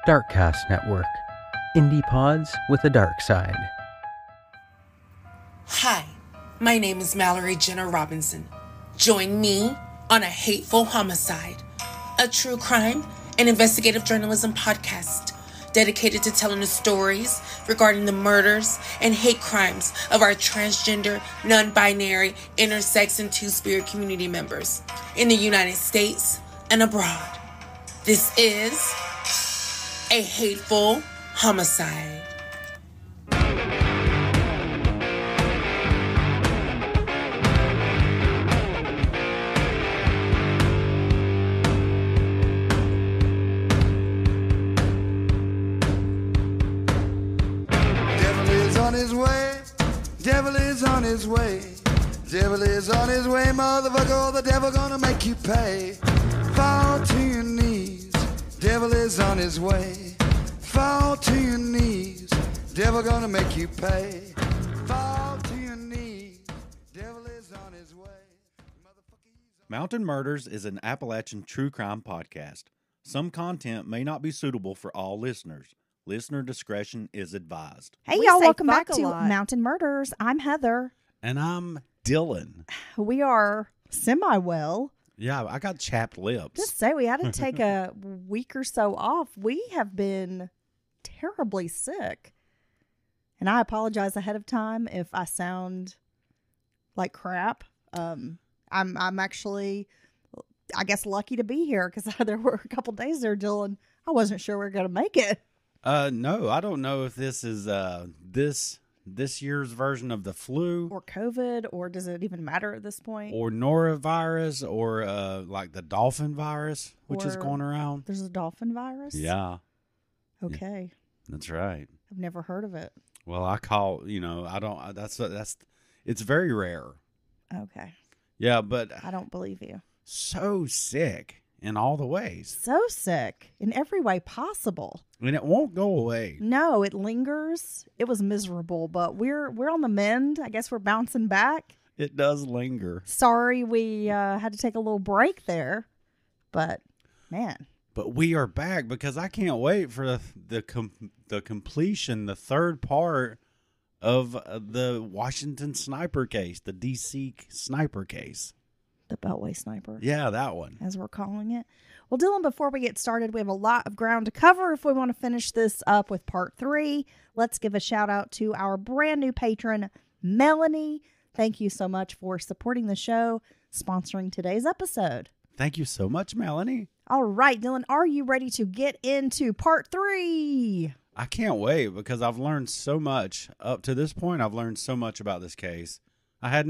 Darkcast Network. Indie pods with a dark side. Hi, my name is Mallory Jenner Robinson. Join me on A Hateful Homicide, a true crime and investigative journalism podcast dedicated to telling the stories regarding the murders and hate crimes of our transgender, non-binary, intersex, and two-spirit community members in the United States and abroad. This is A Hateful Homicide. Devil is on his way. Devil is on his way, motherfucker. The devil gonna make you pay. Fall to your knees. Devil is on his way. Fall to your knees. Devil gonna make you pay. Fall to your knees. Devil is on his way. Mountain Murders is an Appalachian true crime podcast. Some content may not be suitable for all listeners. Listener discretion is advised. Hey, y'all, welcome back to Mountain Murders. I'm Heather. And I'm Dylan. We are semi-well. Yeah, I got chapped lips. Just say we had to take a week or so off. We have been terribly sick. And I apologize ahead of time if I sound like crap. I'm actually, I guess, lucky to be here because there were a couple days there, Dylan. I wasn't sure we were going to make it. No, I don't know if this is this year's version of the flu or COVID, or does it even matter at this point? Or norovirus, or like the dolphin virus, which is going around. There's a dolphin virus? Yeah. Okay. Yeah, that's right. I've never heard of it. Well, I don't. That's it's very rare. Okay. Yeah, but I don't believe you. So sick. In all the ways. So sick. In every way possible. And it won't go away. No, it lingers. It was miserable, but we're on the mend. I guess we're bouncing back. It does linger. Sorry we had to take a little break there. But, man. But we are back because I can't wait for the completion, the third part of the Washington sniper case, the D.C. sniper case. The Beltway Sniper. Yeah, that one. As we're calling it. Well, Dylan, before we get started, we have a lot of ground to cover if we want to finish this up with part 3. Let's give a shout out to our brand new patron, Melanie. Thank you so much for supporting the show, sponsoring today's episode. Thank you so much, Melanie. All right, Dylan, are you ready to get into part 3? I can't wait because I've learned so much. Up to this point, I've learned so much about this case. I do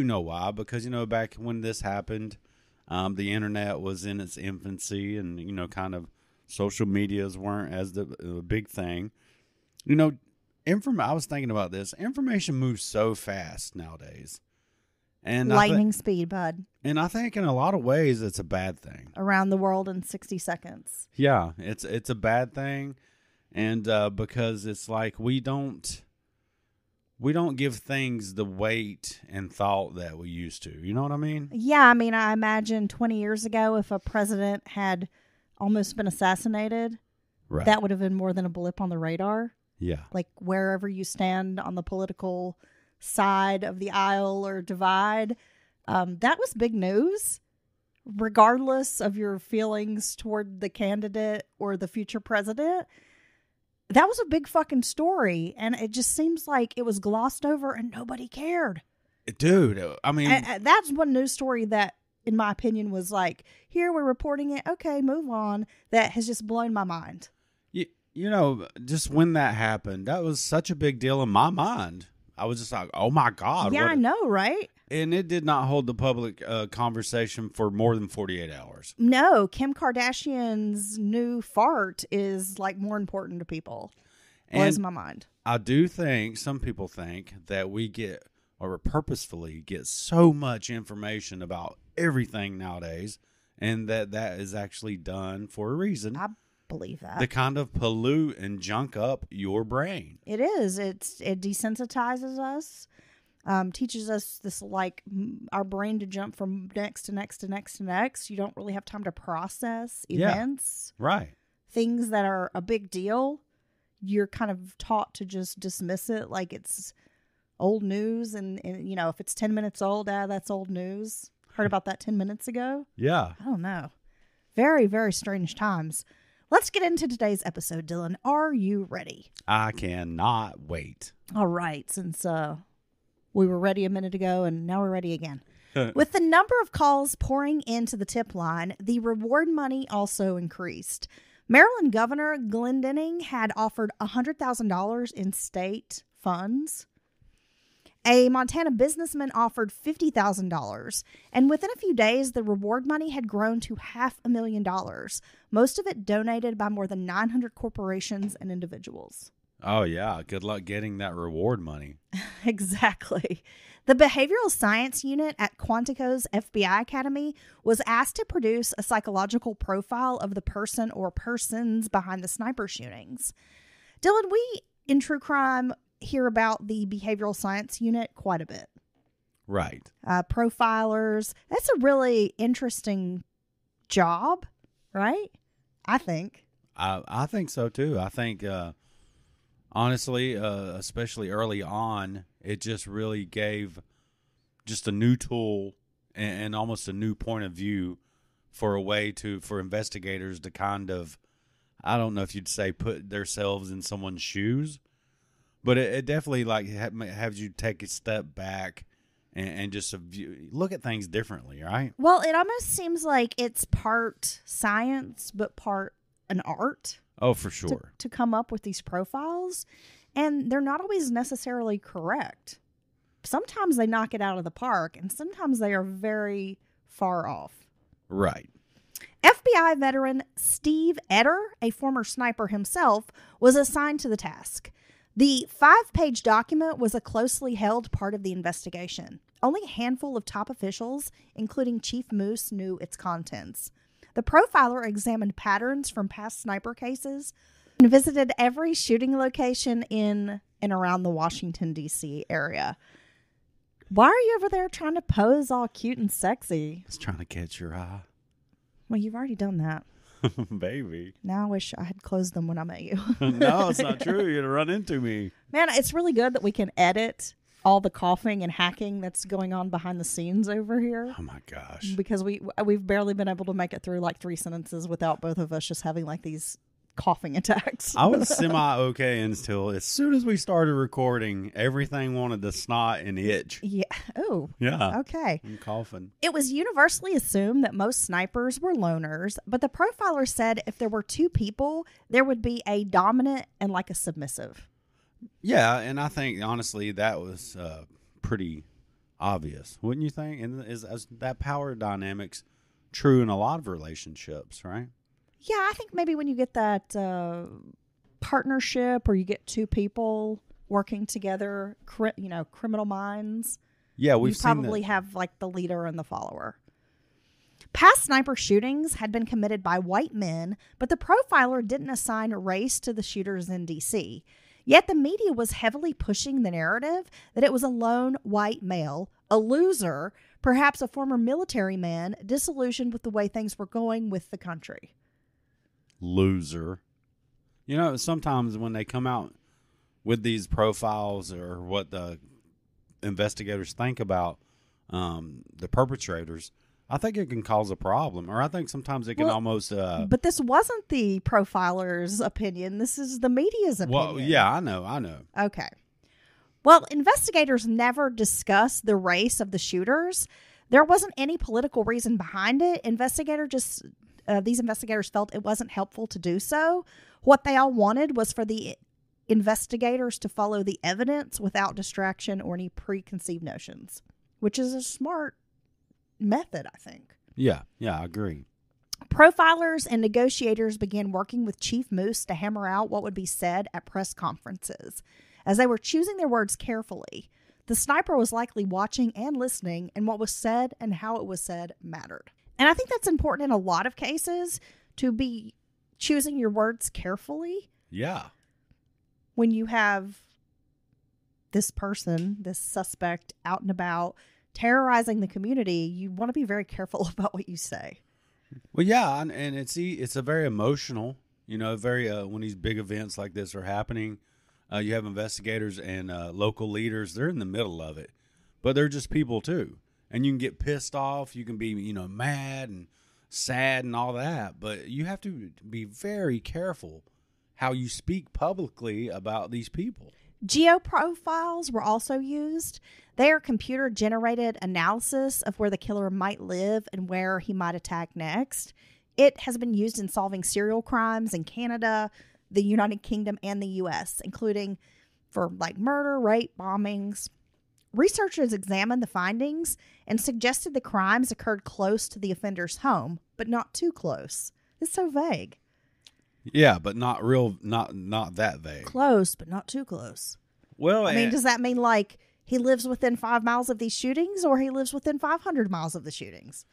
know why, because, back when this happened, the internet was in its infancy and, kind of social medias weren't as the big thing. I was thinking about this. Information moves so fast nowadays. And lightning speed, bud. And I think in a lot of ways it's a bad thing. Around the world in 60 seconds. Yeah, it's a bad thing. And because it's like we don't give things the weight and thought that we used to. You know what I mean? Yeah, I imagine 20 years ago, if a president had almost been assassinated, right, that would have been more than a blip on the radar. Yeah. Like wherever you stand on the political side of the aisle or divide, that was big news, regardless of your feelings toward the candidate or the future president. That was a big fucking story, and it just seems like it was glossed over and nobody cared. Dude, that's one news story that, in my opinion, was like, here, we're reporting it, okay, move on. That has just blown my mind. Just when that happened, that was such a big deal in my mind. I was just like, oh my God. Yeah, I know, right? And it did not hold the public conversation for more than 48 hours. No, Kim Kardashian's new fart is like more important to people. Blows my mind. I do think, some people think that we get, or purposefully get, so much information about everything nowadays, and that is actually done for a reason. I believe that. To kind of pollute and junk up your brain. It is. It desensitizes us. Teaches us this, like, our brain to jump from next to next to next to next. You don't really have time to process events. Right. Things that are a big deal. You're kind of taught to just dismiss it like it's old news. And if it's 10 minutes old, that's old news. Heard about that 10 minutes ago? Yeah. I don't know. Very, very strange times. Let's get into today's episode, Dylan. Are you ready? I cannot wait. All right. Since we were ready a minute ago and now we're ready again. With the number of calls pouring into the tip line, the reward money also increased. Maryland Governor Glendening had offered $100,000 in state funds. A Montana businessman offered $50,000. And within a few days, the reward money had grown to $500,000. Most of it donated by more than 900 corporations and individuals. Oh, yeah. Good luck getting that reward money. Exactly. The Behavioral Science Unit at Quantico's FBI Academy was asked to produce a psychological profile of the person or persons behind the sniper shootings. Dylan, we in True Crime hear about the Behavioral Science Unit quite a bit. Right. Profilers. That's a really interesting job, right? I think. I think so, too. I think... honestly, especially early on, it just really gave just a new tool and almost a new point of view for a way for investigators to kind of, I don't know if you'd say put themselves in someone's shoes, but it definitely like has you take a step back and just look at things differently, right? Well, it almost seems like it's part science, but part an art. Oh, for sure. To come up with these profiles, and they're not always necessarily correct. Sometimes they knock it out of the park, and sometimes they are very far off. Right. FBI veteran Steve Etter, a former sniper himself, was assigned to the task. The 5-page document was a closely held part of the investigation. Only a handful of top officials, including Chief Moose, knew its contents. The profiler examined patterns from past sniper cases and visited every shooting location in and around the Washington, D.C. area. Why are you over there trying to pose all cute and sexy? It's trying to catch your eye. Well, you've already done that. Baby. Now I wish I had closed them when I met you. No, it's not true. You're going to run into me. Man, it's really good that we can edit all the coughing and hacking that's going on behind the scenes over here. Oh, my gosh. Because we've barely been able to make it through like 3 sentences without both of us just having like these coughing attacks. I was semi-okay until as soon as we started recording, everything wanted to snot and itch. Yeah. Oh. Yeah. Okay. I'm coughing. It was universally assumed that most snipers were loners, but the profiler said if there were 2 people, there would be a dominant and like a submissive. Yeah, and I think, honestly, that was pretty obvious, wouldn't you think? And is that power dynamic's true in a lot of relationships, right? Yeah, I think maybe when you get that partnership or you get 2 people working together, criminal minds. Yeah, we've you seen probably that. have like the leader and the follower. Past sniper shootings had been committed by white men, but the profiler didn't assign race to the shooters in D.C. Yet the media was heavily pushing the narrative that it was a lone white male, a loser, perhaps a former military man, disillusioned with the way things were going with the country. Loser. You know, sometimes when they come out with these profiles or what the investigators think about the perpetrators, I think it can cause a problem, or I think sometimes it can almost... but this wasn't the profiler's opinion. This is the media's opinion. Well, yeah, I know. Okay. Well, investigators never discussed the race of the shooters. There wasn't any political reason behind it. These investigators felt it wasn't helpful to do so. What they all wanted was for the investigators to follow the evidence without distraction or any preconceived notions, which is a smart method, I think. Yeah, I agree. Profilers and negotiators began working with Chief Moose to hammer out what would be said at press conferences. As they were choosing their words carefully, the sniper was likely watching and listening, and what was said and how it was said mattered. And I think that's important in a lot of cases, to be choosing your words carefully. Yeah. When you have this person, this suspect, out and about, terrorizing the community, you want to be very careful about what you say. Well, yeah, and it's a very emotional, very when these big events like this are happening, you have investigators and local leaders. They're in the middle of it, but they're just people too, and you can get pissed off. You can be mad and sad and all that, but you have to be very careful how you speak publicly about these people. Geoprofiles were also used. They are computer-generated analysis of where the killer might live and where he might attack next. It has been used in solving serial crimes in Canada, the United Kingdom, and the U.S., including for murder, rape, bombings. Researchers examined the findings and suggested the crimes occurred close to the offender's home, but not too close. It's so vague. Yeah, but not that vague. Close, but not too close. Well, I mean, does that mean he lives within 5 miles of these shootings, or he lives within 500 miles of the shootings?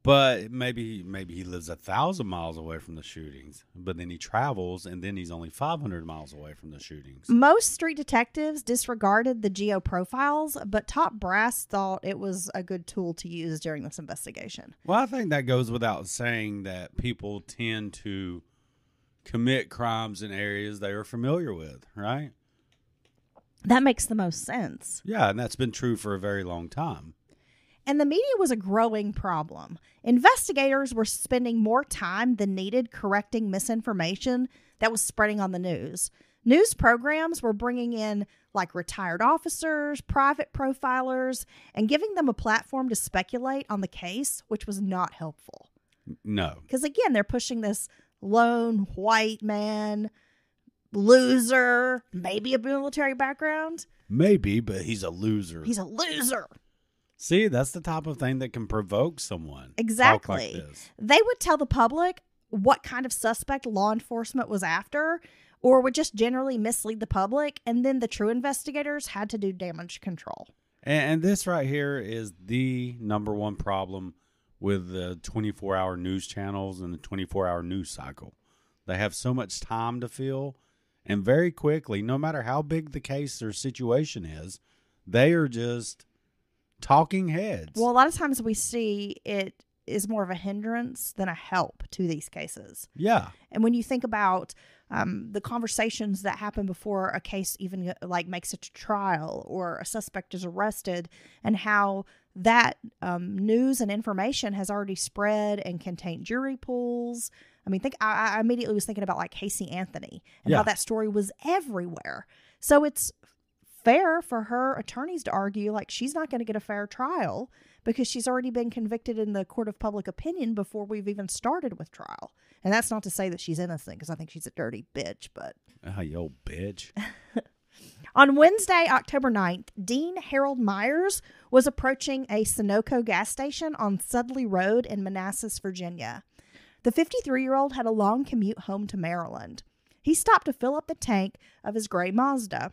But maybe he lives 1,000 miles away from the shootings, but then he travels, and then he's only 500 miles away from the shootings. Most street detectives disregarded the geoprofiles, but top brass thought it was a good tool to use during this investigation. Well, I think that goes without saying that people tend to commit crimes in areas they are familiar with, right? That makes the most sense. Yeah, and that's been true for a very long time. And the media was a growing problem. Investigators were spending more time than needed correcting misinformation that was spreading on the news. News programs were bringing in retired officers, private profilers, and giving them a platform to speculate on the case, which was not helpful. No. Because again, they're pushing this lone white man, loser, maybe a military background. Maybe, but he's a loser. He's a loser. See, that's the type of thing that can provoke someone. Exactly. Talk like this. They would tell the public what kind of suspect law enforcement was after, or would just generally mislead the public, and then the true investigators had to do damage control. And this right here is the number one problem with the 24-hour news channels and the 24-hour news cycle. They have so much time to fill, and very quickly, no matter how big the case or situation is, they are just talking heads. Well, a lot of times we see it is more of a hindrance than a help to these cases. Yeah. And when you think about the conversations that happen before a case even makes it to trial or a suspect is arrested, and how that news and information has already spread and can taint jury pools. I mean, I immediately was thinking about Casey Anthony and how that story was everywhere. So it's fair for her attorneys to argue she's not going to get a fair trial because she's already been convicted in the court of public opinion before we've even started with trial. And that's not to say that she's innocent, because I think she's a dirty bitch, but... You old bitch. On Wednesday, October 9th, Dean Harold Myers was approaching a Sunoco gas station on Sudley Road in Manassas, Virginia. The 53-year-old had a long commute home to Maryland. He stopped to fill up the tank of his gray Mazda.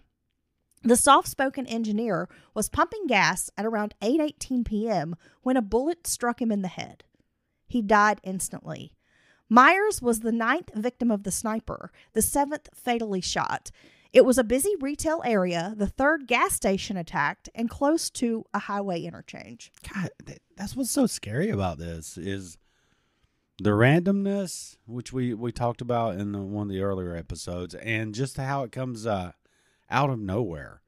The soft-spoken engineer was pumping gas at around 8:18 p.m. when a bullet struck him in the head. He died instantly. Myers was the 9th victim of the sniper, the 7th fatally shot. It was a busy retail area, the 3rd gas station attacked, and close to a highway interchange. God, that's what's so scary about this is the randomness, which we talked about in one of the earlier episodes, and just how it comes out of nowhere.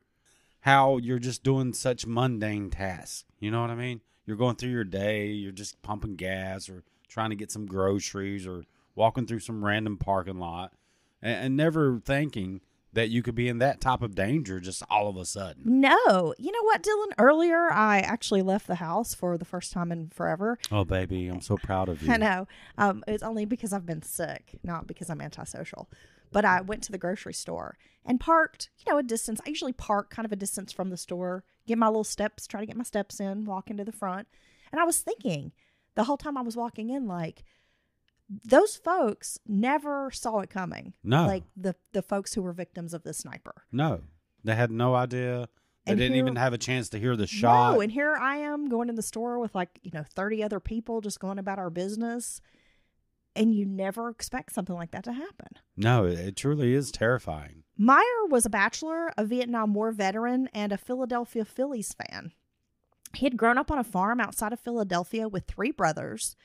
How you're just doing such mundane tasks. You know what I mean? You're going through your day, you're just pumping gas or trying to get some groceries or walking through some random parking lot and never thinking that you could be in that type of danger just all of a sudden. No. You know what, Dylan? Earlier, I actually left the house for the first time in forever. Oh, baby, I'm so proud of you. I know. It's only because I've been sick, not because I'm antisocial. But I went to the grocery store and parked, a distance. I usually park kind of a distance from the store, get my little steps, try to get my steps in, walk into the front. And I was thinking the whole time I was walking in, those folks never saw it coming. No. The folks who were victims of the sniper. No. They had no idea. They didn't even have a chance to hear the shot. No, and here I am going in the store with 30 other people just going about our business. And you never expect something like that to happen. No, it truly is terrifying. Meyer was a bachelor, a Vietnam War veteran, and a Philadelphia Phillies fan. He had grown up on a farm outside of Philadelphia with 3 brothers.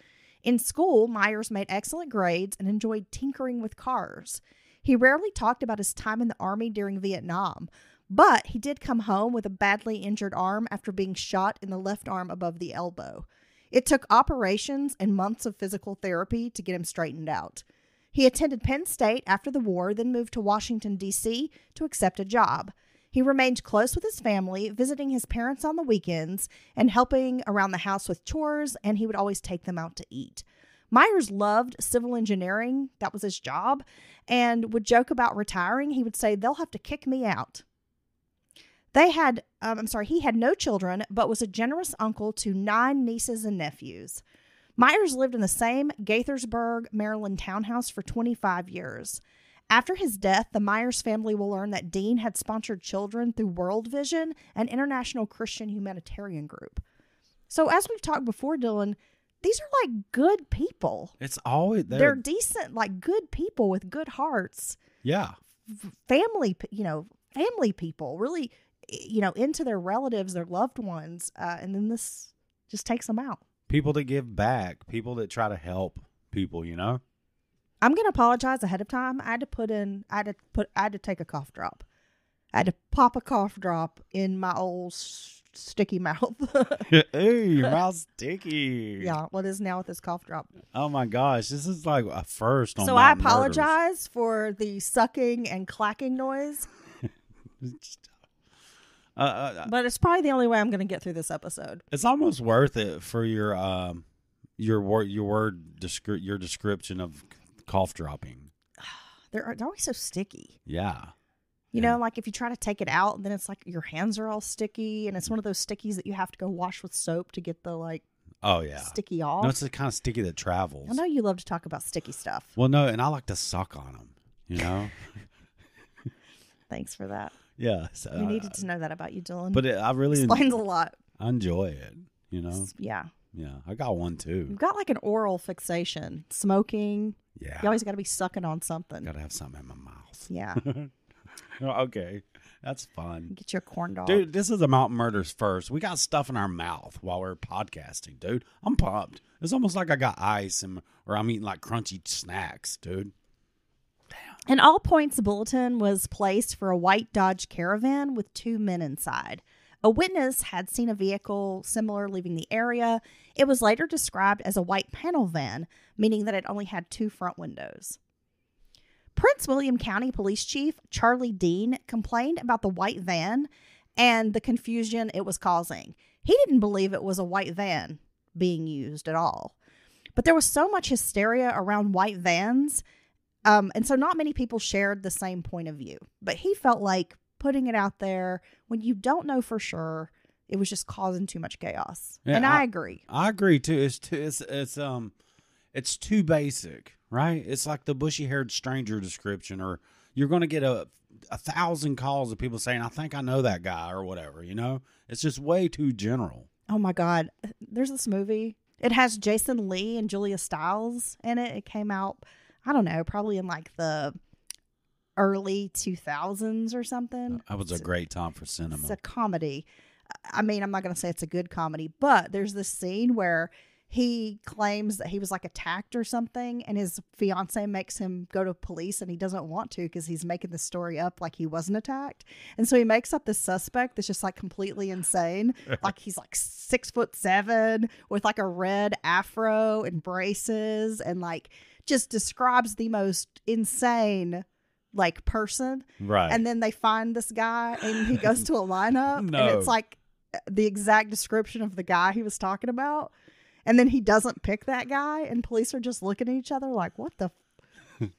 In school, Myers made excellent grades and enjoyed tinkering with cars. He rarely talked about his time in the Army during Vietnam, but he did come home with a badly injured arm after being shot in the left arm above the elbow. It took operations and months of physical therapy to get him straightened out. He attended Penn State after the war, then moved to Washington, D.C. to accept a job. He remained close with his family, visiting his parents on the weekends and helping around the house with chores, and he would always take them out to eat. Myers loved civil engineering. That was his job, and would joke about retiring. He would say, "They'll have to kick me out." He had no children, but was a generous uncle to 9 nieces and nephews. Myers lived in the same Gaithersburg, Maryland townhouse for 25 years. After his death, the Myers family will learn that Dean had sponsored children through World Vision, an international Christian humanitarian group. So as we've talked before, Dylan, these are like good people. It's always they're decent, like good people with good hearts. Yeah. Family people, really, into their relatives, their loved ones. And then this just takes them out. People that give back, people that try to help people, I'm going to apologize ahead of time. I had to take a cough drop. I had to pop a cough drop in my old sticky mouth. Hey, your mouth's sticky. Yeah, what is now with this cough drop? Oh my gosh, this is like a first on So I apologize for the sucking and clacking noise. But it's probably the only way I'm going to get through this episode. It's almost worth it for your description of cough dropping. They're always so sticky. Yeah. You know, like if you try to take it out, then it's like your hands are all sticky, and it's one of those stickies that you have to go wash with soap to get the sticky off. No, it's the kind of sticky that travels. I know you love to talk about sticky stuff. Well, no, and I like to suck on them, Thanks for that. Yeah. So, you needed to know that about you, Dylan. But I really explains a lot. I enjoy it, Yeah. Yeah, I got one too. You've got like an oral fixation. Smoking. Yeah. You always got to be sucking on something. Got to have something in my mouth. Yeah. Okay. That's fun. Get your corn dog. Dude, this is a Mountain Murders first. We got stuff in our mouth while we're podcasting, dude. I'm pumped. It's almost like I got ice or I'm eating like crunchy snacks, dude. Damn. An all points bulletin was placed for a white Dodge Caravan with 2 men inside. A witness had seen a vehicle similar leaving the area. It was later described as a white panel van, meaning that it only had 2 front windows. Prince William County Police Chief Charlie Dean complained about the white van and the confusion it was causing. He didn't believe it was a white van being used at all. But there was so much hysteria around white vans, and so not many people shared the same point of view. But he felt like putting it out there when you don't know for sure, it was just causing too much chaos. Yeah, and I agree. I agree too. It's too basic. Right? It's like the bushy-haired stranger description, or you're going to get a 1,000 calls of people saying, I think I know that guy or whatever, It's just way too general. Oh, my God. There's this movie. It has Jason Lee and Julia Stiles in it. It came out, I don't know, probably in like the early 2000s or something. That was a great time for cinema. It's a comedy. I mean, I'm not going to say it's a good comedy, but there's this scene where he claims that he was like attacked or something, and his fiance makes him go to police, and he doesn't want to because he's making the story up like he wasn't attacked. And so he makes up this suspect that's just like completely insane. Like he's like 6'7" with like a red afro and braces, and like just describes the most insane like person. Right. And then they find this guy and he goes to a lineup and it's like the exact description of the guy he was talking about. And then he doesn't pick that guy, and police are just looking at each other like, what the?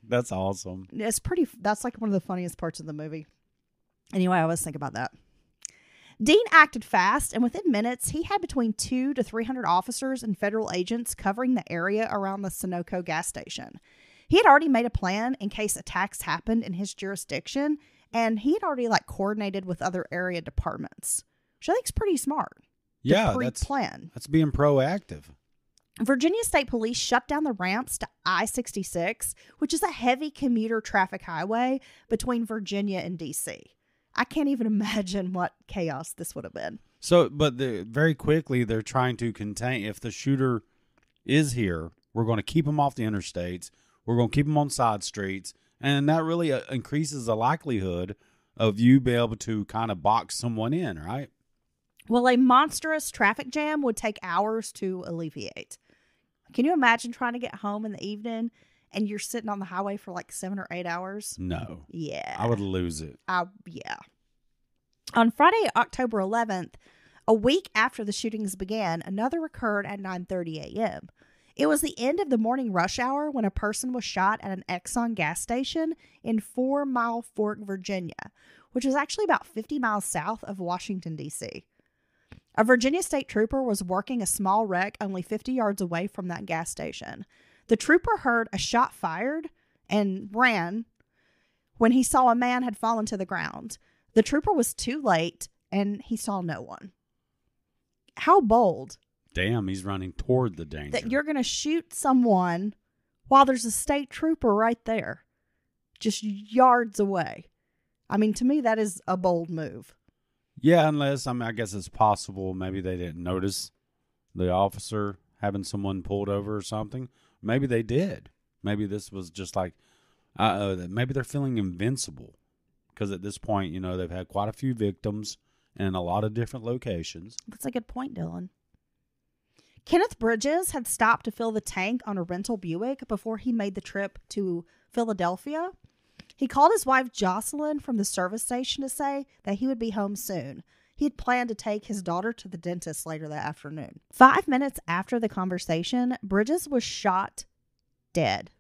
That's awesome. That's like one of the funniest parts of the movie. Anyway, I always think about that. Dean acted fast, and within minutes, he had between 200 to 300 officers and federal agents covering the area around the Sunoco gas station. He had already made a plan in case attacks happened in his jurisdiction, and he had already like coordinated with other area departments, which I think is pretty smart. Yeah, pre-plan. That's being proactive. Virginia State Police shut down the ramps to I-66, which is a heavy commuter traffic highway between Virginia and D.C. I can't even imagine what chaos this would have been. So, but very quickly, they're trying to contain, if the shooter is here, we're going to keep him off the interstates. We're going to keep him on side streets. And that really increases the likelihood of you being able to kind of box someone in, right? Well, a monstrous traffic jam would take hours to alleviate. Can you imagine trying to get home in the evening and you're sitting on the highway for like 7 or 8 hours? No. Yeah. I would lose it. Yeah. On Friday, October 11th, a week after the shootings began, another occurred at 9:30 a.m. It was the end of the morning rush hour when a person was shot at an Exxon gas station in 4 Mile Fork, Virginia, which is actually about 50 miles south of Washington, D.C. A Virginia state trooper was working a small wreck only 50 yards away from that gas station. The trooper heard a shot fired and ran when he saw a man had fallen to the ground. The trooper was too late and he saw no one. How bold. Damn, he's running toward the danger. That you're going to shoot someone while there's a state trooper right there, just yards away. I mean, to me, that is a bold move. Yeah, unless, I guess it's possible maybe they didn't notice the officer having someone pulled over or something. Maybe they did. Maybe this was just like, maybe they're feeling invincible. Because at this point, they've had quite a few victims in a lot of different locations. That's a good point, Dylan. Kenneth Bridges had stopped to fill the tank on a rental Buick before he made the trip to Philadelphia. He called his wife Jocelyn from the service station to say that he would be home soon. He had planned to take his daughter to the dentist later that afternoon. 5 minutes after the conversation, Bridges was shot dead.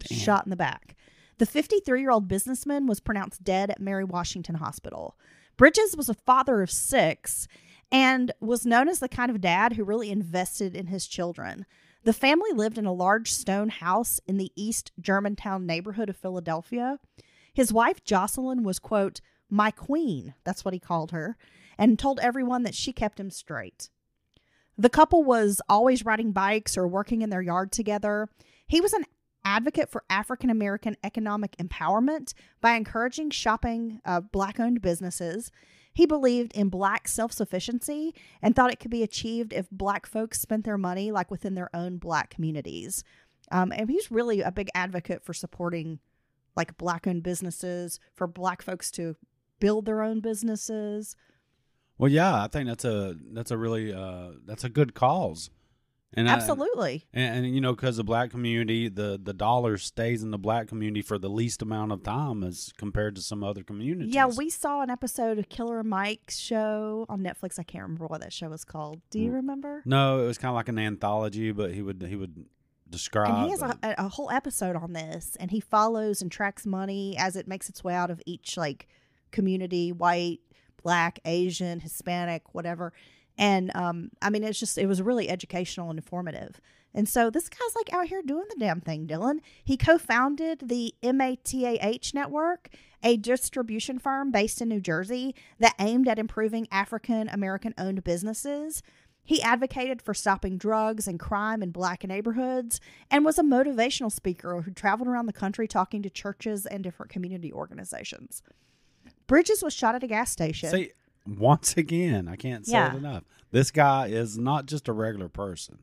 Damn. Shot in the back. The 53-year-old businessman was pronounced dead at Mary Washington Hospital. Bridges was a father of 6 and was known as the kind of dad who really invested in his children. The family lived in a large stone house in the East Germantown neighborhood of Philadelphia. His wife, Jocelyn, was, quote, my queen, that's what he called her, and told everyone that she kept him straight. The couple was always riding bikes or working in their yard together. He was an advocate for African American economic empowerment by encouraging shopping Black-owned businesses. He believed in Black self-sufficiency and thought it could be achieved if Black folks spent their money like within their own Black communities. And he's really a big advocate for supporting like Black-owned businesses, for Black folks to build their own businesses. Well, yeah, I think that's a really that's a good cause. And absolutely. Because the Black community, the dollar stays in the Black community for the least amount of time as compared to some other communities. Yeah, we saw an episode of Killer Mike's show on Netflix. I can't remember what that show was called. Do you remember? No, it was kind of like an anthology, but he would describe. And he has a whole episode on this, and he follows and tracks money as it makes its way out of each like community: white, Black, Asian, Hispanic, whatever. And, it was really educational and informative. And so this guy's like out here doing the damn thing, Dylan. He co-founded the MATAH Network, a distribution firm based in New Jersey that aimed at improving African American owned businesses. He advocated for stopping drugs and crime in Black neighborhoods and was a motivational speaker who traveled around the country talking to churches and different community organizations. Bridges was shot at a gas station. See, once again, I can't say it enough. This guy is not just a regular person.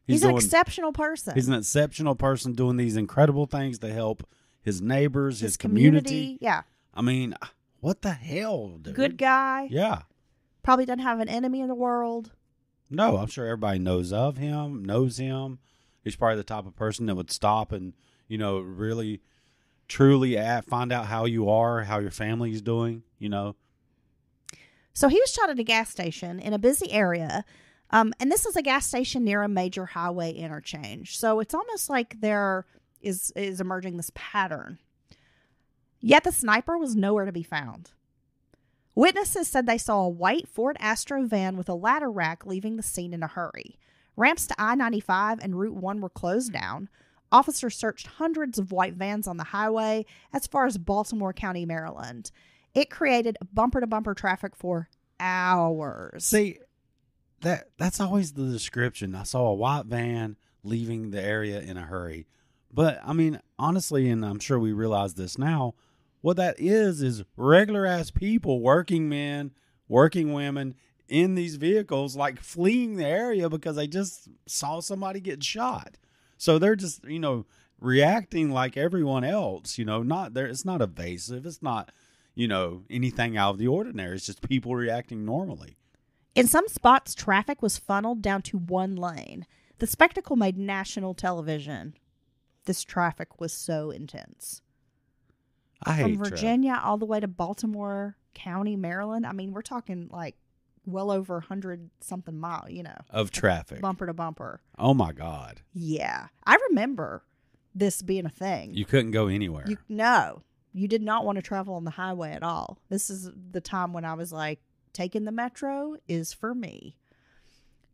He's an exceptional person. He's an exceptional person doing these incredible things to help his neighbors, his community. Yeah. I mean, what the hell, dude? Good guy. Yeah. Probably doesn't have an enemy in the world. No, I'm sure everybody knows him. He's probably the type of person that would stop and, really, truly find out how you are, how your family's doing, So he was shot at a gas station in a busy area. And this is a gas station near a major highway interchange. So it's almost like there is emerging this pattern. Yet the sniper was nowhere to be found. Witnesses said they saw a white Ford Astro van with a ladder rack leaving the scene in a hurry. Ramps to I-95 and Route 1 were closed down. Officers searched hundreds of white vans on the highway as far as Baltimore County, Maryland. It created bumper-to-bumper traffic for hours. See, that's always the description. I saw a white van leaving the area in a hurry. But, I mean, honestly, and I'm sure we realize this now, what that is regular-ass people, working men, working women, in these vehicles, like fleeing the area because they just saw somebody get shot. So they're just, reacting like everyone else, not there. It's not evasive. It's not, anything out of the ordinary. It's just people reacting normally. In some spots, traffic was funneled down to one lane. The spectacle made national television. This traffic was so intense. I hate From Virginia all the way to Baltimore County, Maryland. I mean, we're talking like well over 100-something mile, of traffic. Bumper to bumper. Oh, my God. Yeah. I remember this being a thing. You couldn't go anywhere. No. You did not want to travel on the highway at all. This is the time when I was like, taking the metro is for me.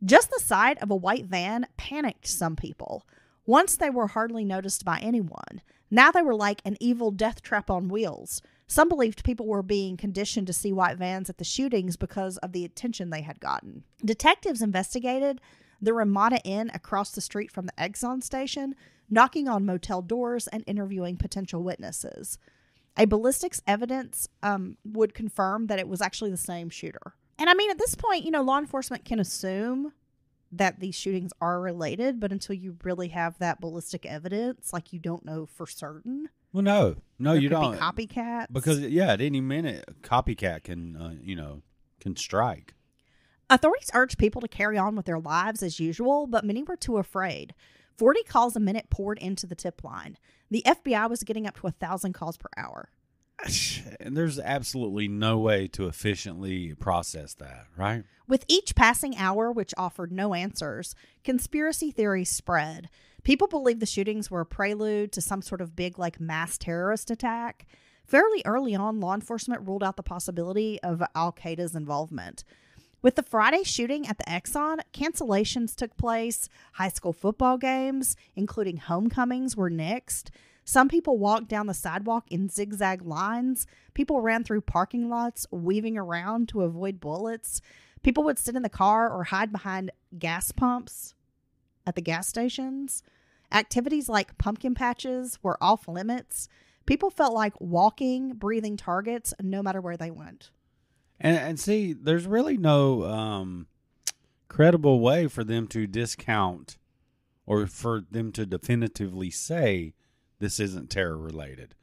Just the sight of a white van panicked some people. Once they were hardly noticed by anyone. Now they were like an evil death trap on wheels. Some believed people were being conditioned to see white vans at the shootings because of the attention they had gotten. Detectives investigated the Ramada Inn across the street from the Exxon station, knocking on motel doors and interviewing potential witnesses. A ballistics evidence would confirm that it was actually the same shooter. And I mean, at this point, law enforcement can assume that these shootings are related, but until you really have that ballistic evidence, like you don't know for certain. Well, no, you don't. Be copycats. Because, at any minute, a copycat can strike. Authorities urged people to carry on with their lives as usual, but many were too afraid. 40 calls a minute poured into the tip line. The FBI was getting up to 1,000 calls per hour. And there's absolutely no way to efficiently process that, right? With each passing hour, which offered no answers, conspiracy theories spread. People believed the shootings were a prelude to some sort of big, mass terrorist attack. Fairly early on, law enforcement ruled out the possibility of Al-Qaeda's involvement. With the Friday shooting at the Exxon, cancellations took place. High school football games, including homecomings, were nixed. Some people walked down the sidewalk in zigzag lines. People ran through parking lots, weaving around to avoid bullets. People would sit in the car or hide behind gas pumps at the gas stations. Activities like pumpkin patches were off limits. People felt like walking, breathing targets, no matter where they went. And see, there's really no credible way for them to discount or for them to definitively say this isn't terror related.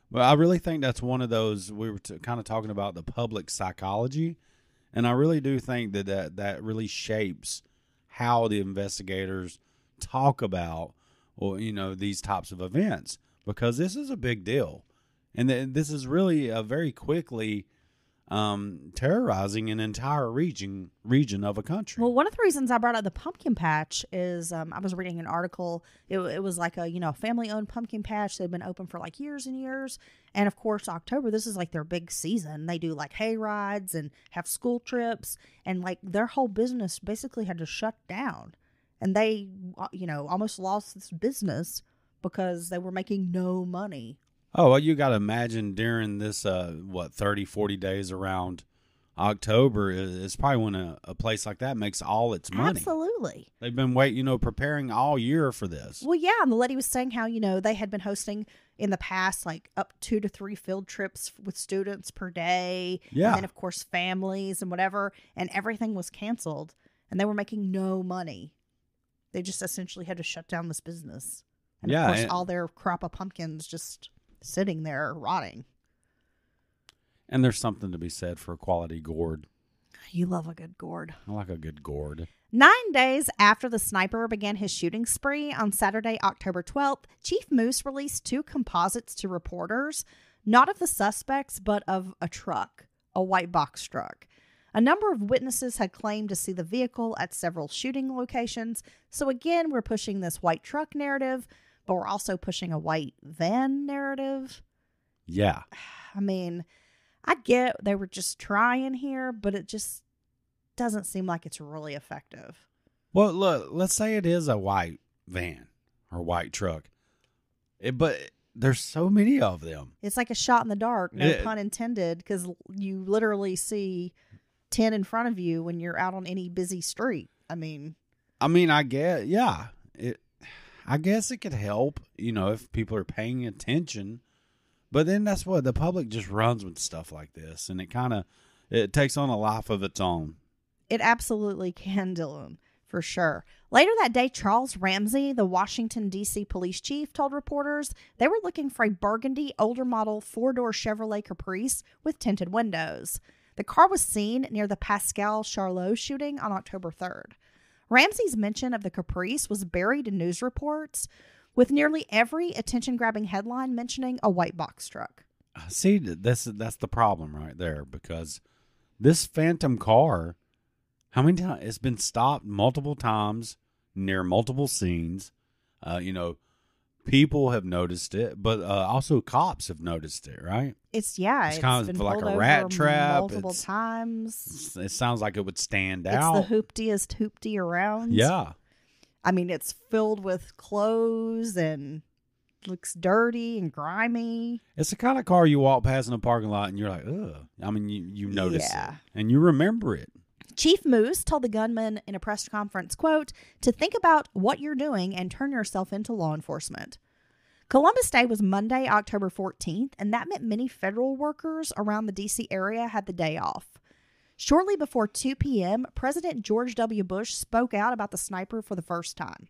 But I really think that's one of those, we were kind of talking about the public psychology. And I really do think that really shapes how the investigators talk about, these types of events, because this is a big deal. And this is really a very quickly terrorizing an entire region of a country. Well, one of the reasons I brought up the pumpkin patch is I was reading an article. It was like a family-owned pumpkin patch. They've been open for years and years. And of course, October, this is their big season. They do hay rides and have school trips, and their whole business basically had to shut down. And they, almost lost this business because they were making no money. Oh, well, you got to imagine during this, 30, 40 days around October is probably when a place like that makes all its money. Absolutely. They've been preparing all year for this. Well, yeah, and the lady was saying how, they had been hosting in the past up 2 to 3 field trips with students per day. Yeah. And then, of course, families and whatever, and everything was canceled, and they were making no money. They just essentially had to shut down this business. And, of course, all their crop of pumpkins just sitting there rotting. And there's something to be said for a quality gourd. You love a good gourd. I like a good gourd. 9 days after the sniper began his shooting spree on Saturday, October 12th, Chief Moose released 2 composites to reporters, not of the suspects, but of a truck, a white box truck. A number of witnesses had claimed to see the vehicle at several shooting locations. So again, we're pushing this white truck narrative, but we're also pushing a white van narrative. Yeah. I mean, I get they were just trying here, but it just doesn't seem like it's really effective. Well, look, let's say it is a white van or white truck. But there's so many of them. It's like a shot in the dark, no pun intended, because you literally see 10 in front of you when you're out on any busy street. I mean, I guess, yeah. I guess it could help, if people are paying attention. But then that's what the public just runs with stuff like this, and it takes on a life of its own. It absolutely can, Dylan, for sure. Later that day, Charles Ramsey, the Washington, D.C. police chief, told reporters they were looking for a burgundy, older model 4-door Chevrolet Caprice with tinted windows. The car was seen near the Pascal Charlot shooting on October 3rd. Ramsey's mention of the Caprice was buried in news reports, with nearly every attention-grabbing headline mentioning a white box truck. See, that's the problem right there, because this phantom car, how many times it's been stopped multiple times near multiple scenes. People have noticed it, but also cops have noticed it, right? It's kind been of like pulled a rat over trap. multiple times. It sounds like it would stand out. It's the hooptiest hoopty around. Yeah. I mean, it's filled with clothes and looks dirty and grimy. It's the kind of car you walk past in a parking lot and you're like, ugh. I mean, you notice it and you remember it. Chief Moose told the gunman in a press conference, quote, to think about what you're doing and turn yourself into law enforcement. Columbus Day was Monday, October 14th, and that meant many federal workers around the D.C. area had the day off. Shortly before 2 p.m., President George W. Bush spoke out about the sniper for the first time.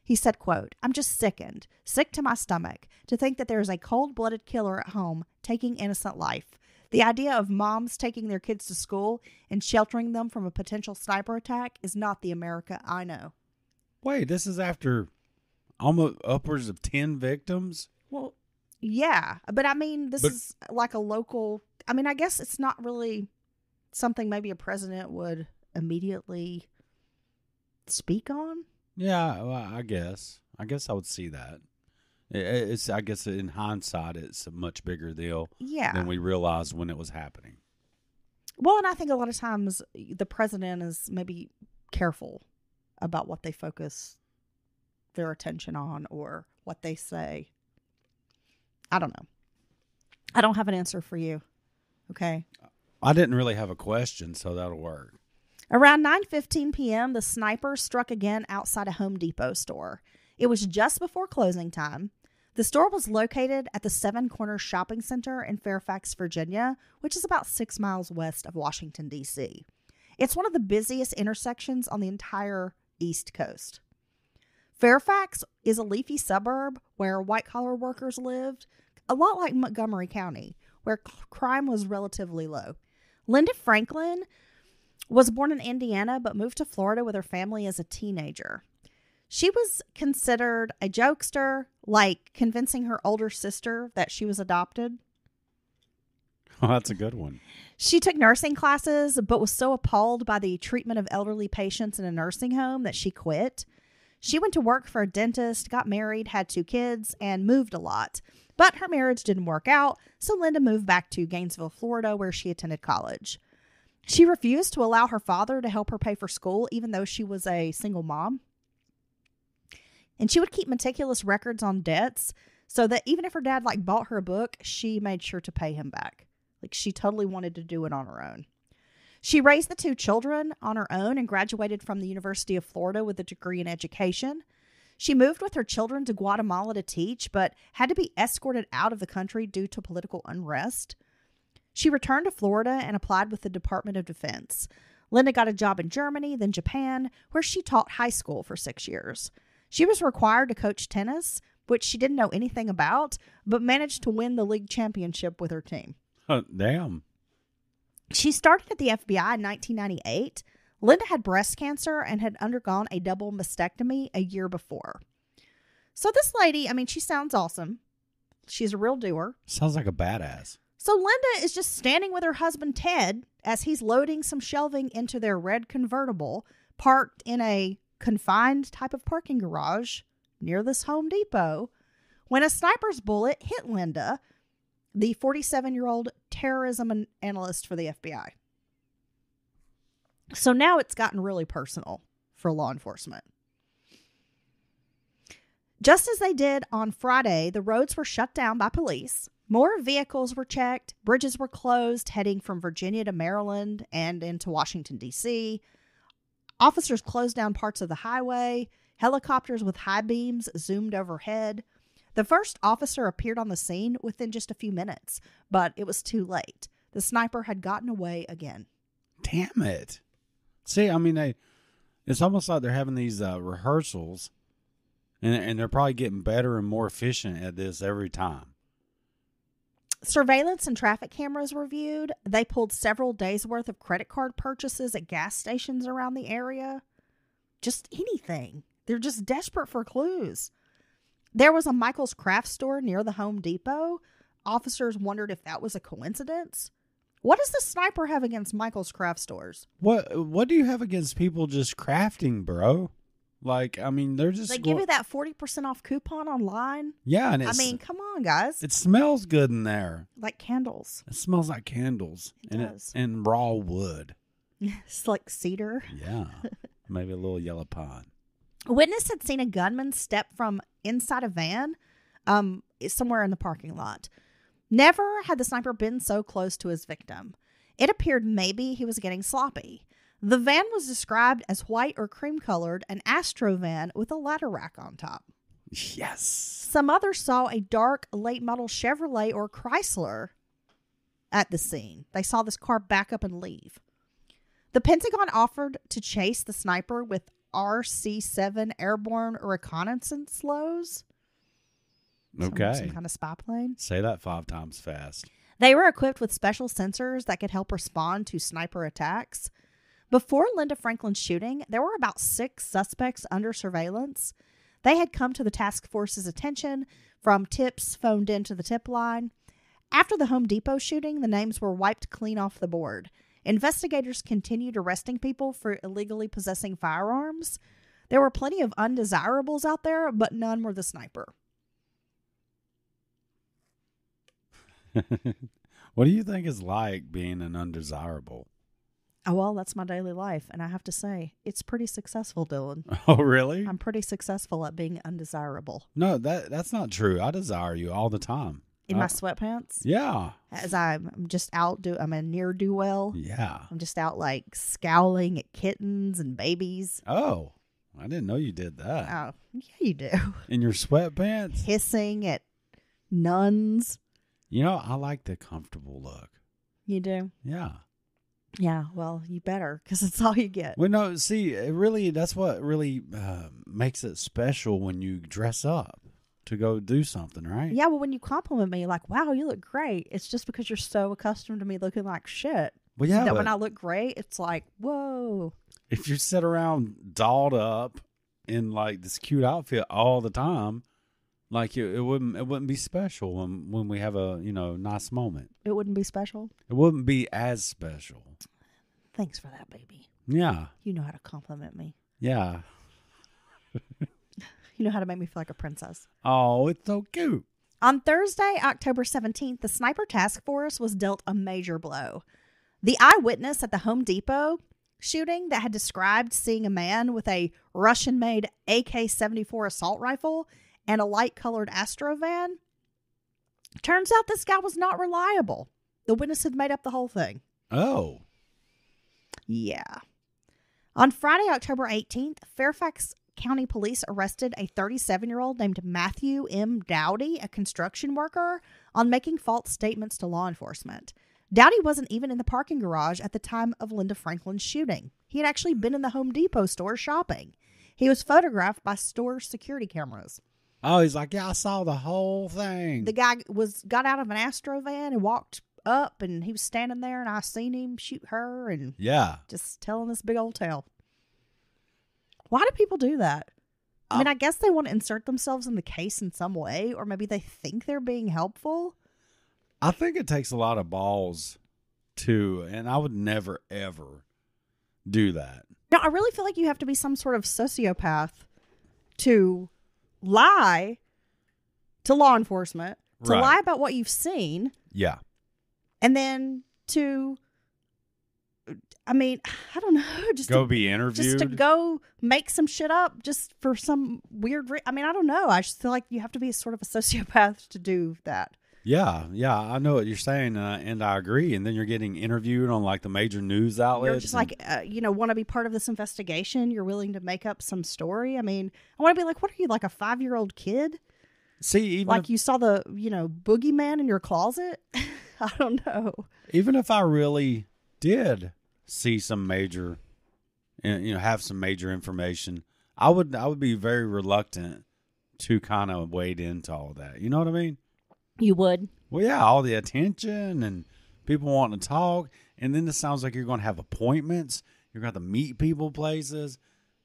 He said, quote, I'm just sickened, sick to my stomach, to think that there is a cold-blooded killer at home taking innocent life. The idea of moms taking their kids to school and sheltering them from a potential sniper attack is not the America I know. Wait, this is after almost upwards of 10 victims? Well, yeah, but I mean, this is like a local, I mean, I guess it's not really something maybe a president would immediately speak on. Yeah, well, I guess I would see that. It's I guess in hindsight, it's a much bigger deal than we realized when it was happening. Well, and I think a lot of times the president is maybe careful about what they focus their attention on or what they say. I don't know. I don't have an answer for you. Okay. I didn't really have a question, so that'll work. Around 9:15 p.m., the sniper struck again outside a Home Depot store. It was just before closing time. The store was located at the Seven Corners Shopping Center in Fairfax, Virginia, which is about 6 miles west of Washington, D.C. It's one of the busiest intersections on the entire East Coast. Fairfax is a leafy suburb where white-collar workers lived, a lot like Montgomery County, where crime was relatively low. Linda Franklin was born in Indiana but moved to Florida with her family as a teenager. She was considered a jokester, like convincing her older sister that she was adopted. Oh, that's a good one. She took nursing classes but was so appalled by the treatment of elderly patients in a nursing home that she quit. She went to work for a dentist, got married, had 2 kids, and moved a lot. But her marriage didn't work out, so Linda moved back to Gainesville, Florida, where she attended college. She refused to allow her father to help her pay for school, even though she was a single mom. And she would keep meticulous records on debts so that even if her dad bought her a book, she made sure to pay him back. She totally wanted to do it on her own. She raised the 2 children on her own and graduated from the University of Florida with a degree in education. She moved with her children to Guatemala to teach, but had to be escorted out of the country due to political unrest. She returned to Florida and applied with the Department of Defense. Linda got a job in Germany, then Japan, where she taught high school for 6 years. She was required to coach tennis, which she didn't know anything about, but managed to win the league championship with her team. Damn. She started at the FBI in 1998. Linda had breast cancer and had undergone a double mastectomy a year before. So this lady, I mean, she sounds awesome. She's a real doer. Sounds like a badass. So Linda is just standing with her husband, Ted, as he's loading some shelving into their red convertible parked in a confined type of parking garage near this Home Depot, when a sniper's bullet hit Linda, the 47-year-old terrorism analyst for the FBI. So now it's gotten really personal for law enforcement. Just as they did on Friday, the roads were shut down by police. More vehicles were checked. Bridges were closed, heading from Virginia to Maryland and into Washington, D.C. Officers closed down parts of the highway. Helicopters with high beams zoomed overhead. The first officer appeared on the scene within just a few minutes, but it was too late. The sniper had gotten away again. Damn it. See, I mean, it's almost like they're having these rehearsals, and they're probably getting better and more efficient at this every time. Surveillance and traffic cameras were viewed. They pulled several days' worth of credit card purchases at gas stations around the area. Just anything. They're just desperate for clues. There was a Michael's craft store near the Home Depot. Officers wondered if that was a coincidence. What does the sniper have against Michael's craft stores? What do you have against people just crafting, bro? Like, I mean, they're just... They give you that 40% off coupon online? Yeah, and I mean, come on, guys. It smells good in there. Like candles. It smells like candles. It does. And raw wood. It's like cedar. Yeah. Maybe a little yellow pine. A witness had seen a gunman step from inside a van somewhere in the parking lot. Never had the sniper been so close to his victim. It appeared maybe he was getting sloppy. The van was described as white or cream-colored, an Astro van with a ladder rack on top. Yes. Some others saw a dark, late-model Chevrolet or Chrysler at the scene. They saw this car back up and leave. The Pentagon offered to chase the sniper with RC-7 airborne reconnaissance lows. Okay. Some kind of spy plane. Say that 5 times fast. They were equipped with special sensors that could help respond to sniper attacks. Before Linda Franklin's shooting, there were about 6 suspects under surveillance. They had come to the task force's attention from tips phoned into the tip line. After the Home Depot shooting, the names were wiped clean off the board. Investigators continued arresting people for illegally possessing firearms. There were plenty of undesirables out there, but none were the sniper. What do you think it's like being an undesirable? Oh, well, that's my daily life, and I have to say, it's pretty successful, Dylan. Oh, really? I'm pretty successful at being undesirable. No, that's not true. I desire you all the time. In my sweatpants? Yeah. As I'm just out, I'm a ne'er-do-well. Yeah. I'm just out, like, scowling at kittens and babies. Oh, I didn't know you did that. Oh, yeah, you do. In your sweatpants? Hissing at nuns. You know, I like the comfortable look. You do? Yeah. Yeah, well, you better, because it's all you get. Well, no, see, that's what really makes it special when you dress up to go do something, right? Yeah, well, when you compliment me, like, wow, you look great, it's just because you're so accustomed to me looking like shit. Well, yeah, that when I look great, it's like, whoa. If you sit around dolled up in, like, this cute outfit all the time, like, it wouldn't be special when we have a, nice moment. It wouldn't be special? It wouldn't be as special. Thanks for that, baby. Yeah. You know how to compliment me. Yeah. You know how to make me feel like a princess. Oh, it's so cute. On Thursday, October 17th, the Sniper Task Force was dealt a major blow. The eyewitness at the Home Depot shooting that had described seeing a man with a Russian-made AK-74 assault rifle and a light-colored Astro van, turns out this guy was not reliable. The witness had made up the whole thing. Oh. Yeah. On Friday, October 18th, Fairfax County Police arrested a 37-year-old named Matthew M. Dowdy, a construction worker, on making false statements to law enforcement. Dowdy wasn't even in the parking garage at the time of Linda Franklin's shooting. He had actually been in the Home Depot store shopping. He was photographed by store security cameras. Oh, he's like, yeah, I saw the whole thing. The guy got out of an Astro van and walked up, and he was standing there, and I seen him shoot her, and just telling this big old tale. Why do people do that? I mean, I guess they want to insert themselves in the case in some way, or maybe they think they're being helpful. I think it takes a lot of balls and I would never, ever do that. No, I really feel like you have to be some sort of sociopath to lie to law enforcement, to lie about what you've seen. Yeah. And then I don't know. Just go be interviewed. Just to go make some shit up just for some weird I don't know. I just feel like you have to be sort of a sociopath to do that. Yeah, I know what you're saying, and I agree. And then you're getting interviewed on like the major news outlets. You're just like, want to be part of this investigation. You're willing to make up some story. I mean, I want to be like, what are you, like a 5-year-old kid? See, even like you saw the, boogeyman in your closet? I don't know. Even if I really did see some major, have some major information, I would be very reluctant to kind of wade into all that. You know what I mean? You would? Well, yeah, all the attention and people wanting to talk. And then it sounds like you're going to have appointments. You're going to have to meet people places.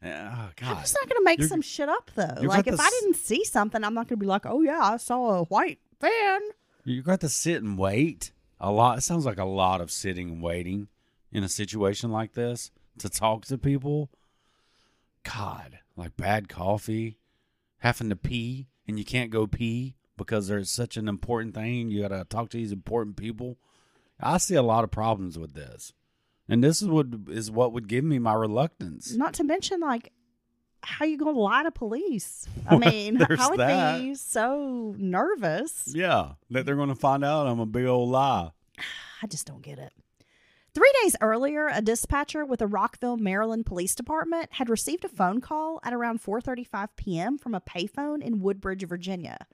Oh, God. I'm just not going to make some shit up, though. Like, if I didn't see something, I'm not going to be like, oh, yeah, I saw a white van. You're going to have to sit and wait a lot. It sounds like a lot of sitting and waiting in a situation like this to talk to people. God, like bad coffee, having to pee, and you can't go pee because there's such an important thing. You got to talk to these important people. I see a lot of problems with this. And this is what would give me my reluctance. Not to mention, like, how you going to lie to police? I mean, I would be so nervous. Yeah, that they're going to find out I'm a big old lie. I just don't get it. 3 days earlier, a dispatcher with the Rockville, Maryland Police Department had received a phone call at around 4:35 p.m. from a payphone in Woodbridge, Virginia.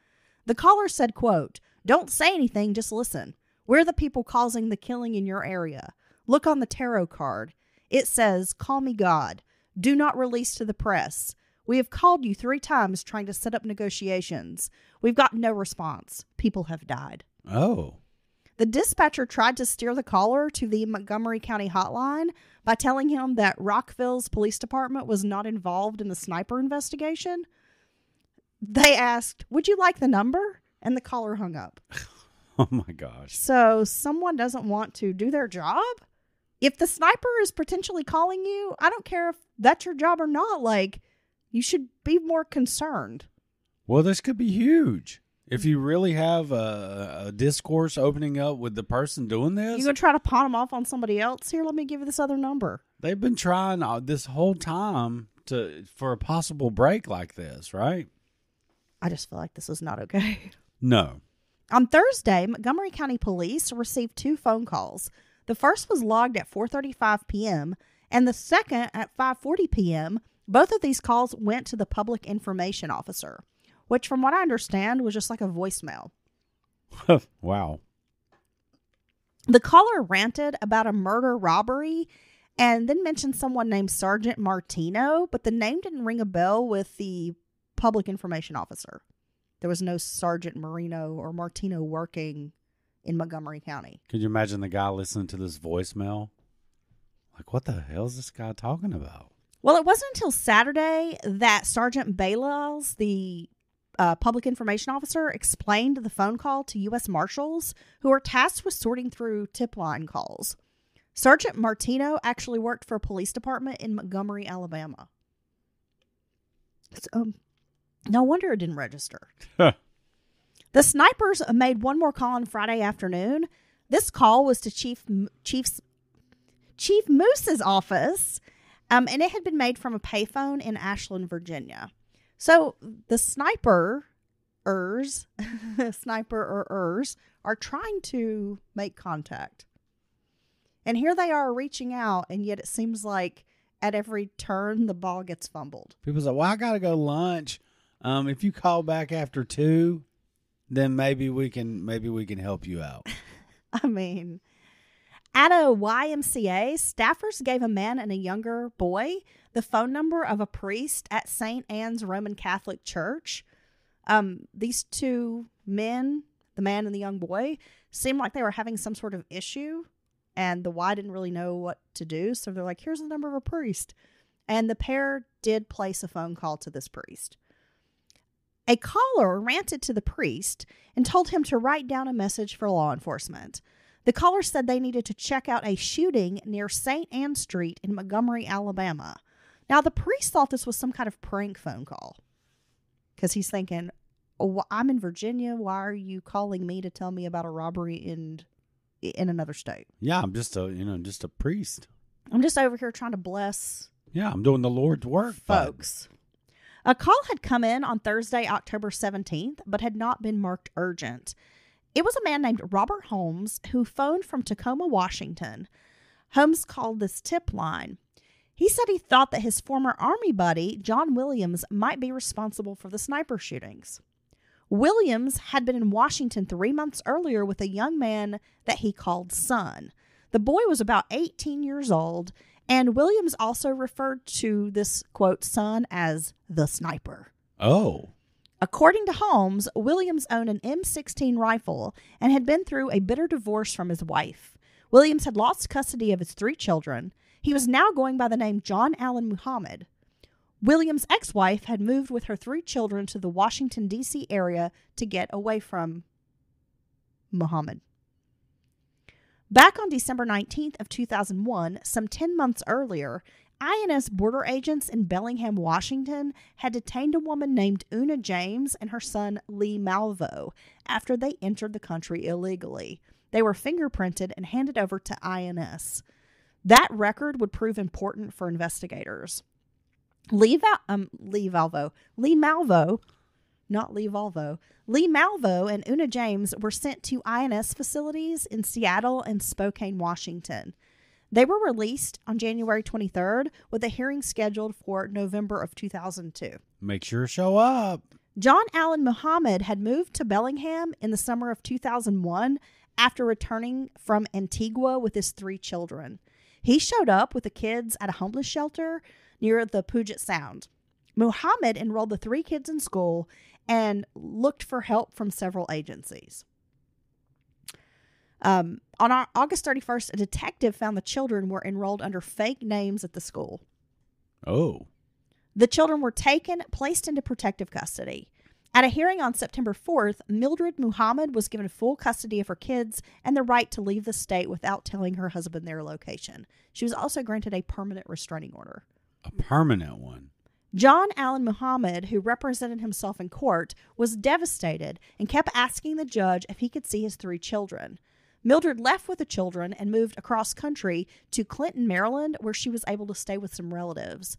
The caller said, quote, "Don't say anything, just listen. We're the people causing the killing in your area. Look on the tarot card. It says, 'Call me God. Do not release to the press. We have called you 3 times trying to set up negotiations. We've got no response. People have died.'" Oh. The dispatcher tried to steer the caller to the Montgomery County hotline by telling him that Rockville's police department was not involved in the sniper investigation. They asked, "Would you like the number?" And the caller hung up. Oh, my gosh. So someone doesn't want to do their job? If the sniper is potentially calling you, I don't care if that's your job or not. Like, you should be more concerned. Well, this could be huge. If you really have a discourse opening up with the person doing this. You going to try to pawn them off on somebody else? Here, let me give you this other number. They've been trying this whole time for a possible break like this, right? I just feel like this is not okay. No. On Thursday, Montgomery County Police received 2 phone calls. The first was logged at 4:35 p.m. and the second at 5:40 p.m. Both of these calls went to the public information officer, which from what I understand was just like a voicemail. Wow. The caller ranted about a murder robbery and then mentioned someone named Sergeant Martino, but the name didn't ring a bell with the public information officer. There was no Sergeant Marino or Martino working in Montgomery County. Could you imagine the guy listening to this voicemail? Like, what the hell is this guy talking about? Well, it wasn't until Saturday that Sergeant Bailes, the public information officer, explained the phone call to U.S. Marshals, who are tasked with sorting through tip line calls. Sergeant Martino actually worked for a police department in Montgomery, Alabama. So, no wonder it didn't register. The snipers made one more call on Friday afternoon. This call was to Chief Moose's office, and it had been made from a payphone in Ashland, Virginia. So the snipers are trying to make contact. And here they are reaching out, and yet it seems like at every turn the ball gets fumbled. People say, "Well, I got to go lunch. If you call back after 2, then maybe we can help you out." I mean, at a YMCA, staffers gave a man and a younger boy the phone number of a priest at St. Anne's Roman Catholic Church. These 2 men, the man and the young boy, seemed like they were having some sort of issue, and the Y didn't really know what to do. So they're like, "Here's the number of a priest." And the pair did place a phone call to this priest. A caller ranted to the priest and told him to write down a message for law enforcement. The caller said they needed to check out a shooting near St. Anne Street in Montgomery, Alabama. Now, the priest thought this was some kind of prank phone call because he's thinking, "Oh, I'm in Virginia. Why are you calling me to tell me about a robbery in another state?" Yeah, I'm just a priest. I'm just over here trying to bless. Yeah, I'm doing the Lord's work, folks. A call had come in on Thursday, October 17th, but had not been marked urgent. It was a man named Robert Holmes who phoned from Tacoma, Washington. Holmes called this tip line. He said he thought that his former Army buddy, John Williams, might be responsible for the sniper shootings. Williams had been in Washington 3 months earlier with a young man that he called Son. The boy was about 18 years old, and Williams also referred to this, quote, son as the sniper. Oh. According to Holmes, Williams owned an M16 rifle and had been through a bitter divorce from his wife. Williams had lost custody of his 3 children. He was now going by the name John Allen Muhammad. Williams' ex-wife had moved with her 3 children to the Washington, D.C. area to get away from Muhammad. Back on December 19th of 2001, some 10 months earlier, INS border agents in Bellingham, Washington, had detained a woman named Una James and her son Lee Malvo after they entered the country illegally. They were fingerprinted and handed over to INS. That record would prove important for investigators. Lee Malvo and Una James were sent to INS facilities in Seattle and Spokane, Washington. They were released on January 23rd with a hearing scheduled for November of 2002. Make sure to show up. John Allen Muhammad had moved to Bellingham in the summer of 2001 after returning from Antigua with his 3 children. He showed up with the kids at a homeless shelter near the Puget Sound. Muhammad enrolled the 3 kids in school and looked for help from several agencies. On August 31st, a detective found the children were enrolled under fake names at the school. Oh. The children were taken, placed into protective custody. At a hearing on September 4th, Mildred Muhammad was given full custody of her kids and the right to leave the state without telling her husband their location. She was also granted a permanent restraining order. A permanent one? John Allen Muhammad, who represented himself in court, was devastated and kept asking the judge if he could see his 3 children. Mildred left with the children and moved across country to Clinton, Maryland, where she was able to stay with some relatives.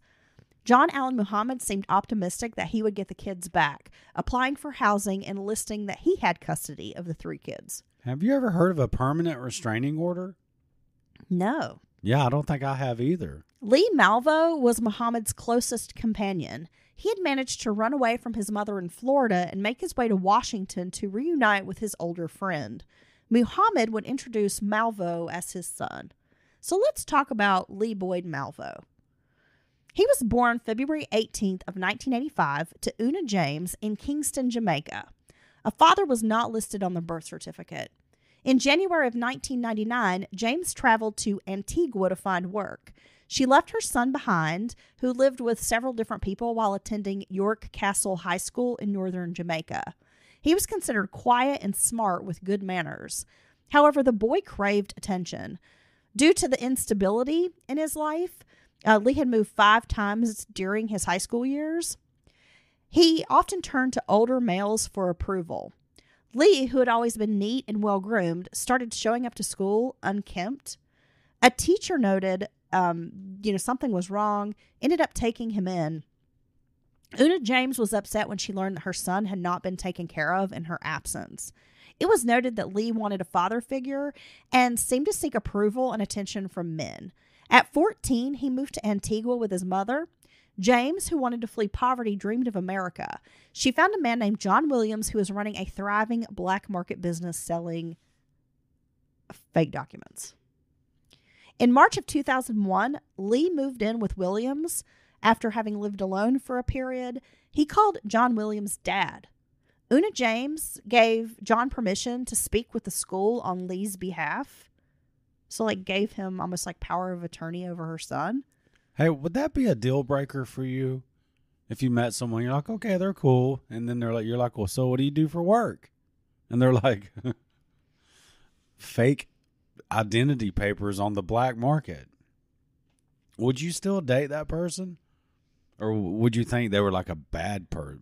John Allen Muhammad seemed optimistic that he would get the kids back, applying for housing and listing that he had custody of the 3 kids. Have you ever heard of a permanent restraining order? No. Yeah, I don't think I have either. Lee Malvo was Muhammad's closest companion. He had managed to run away from his mother in Florida and make his way to Washington to reunite with his older friend. Muhammad would introduce Malvo as his son. So let's talk about Lee Boyd Malvo. He was born February 18th of 1985 to Una James in Kingston, Jamaica. A father was not listed on the birth certificate. In January of 1999, James traveled to Antigua to find work. She left her son behind, who lived with several different people while attending York Castle High School in northern Jamaica. He was considered quiet and smart with good manners. However, the boy craved attention. Due to the instability in his life, Lee had moved 5 times during his high school years. He often turned to older males for approval. Lee, who had always been neat and well-groomed, started showing up to school unkempt. A teacher noted, something was wrong, ended up taking him in. Una James was upset when she learned that her son had not been taken care of in her absence. It was noted that Lee wanted a father figure and seemed to seek approval and attention from men. At 14, he moved to Antigua with his mother. James, who wanted to flee poverty, dreamed of America. She found a man named John Williams who was running a thriving black market business selling fake documents. In March of 2001, Lee moved in with Williams. After having lived alone for a period, he called John Williams dad. Una James gave John permission to speak with the school on Lee's behalf. So, gave him almost power of attorney over her son. Hey, would that be a deal breaker for you? If you met someone, you're like, okay, they're cool. And then you're like, well, so what do you do for work? And they're like, fake identity papers on the black market. Would you still date that person? Or would you think they were like a bad boy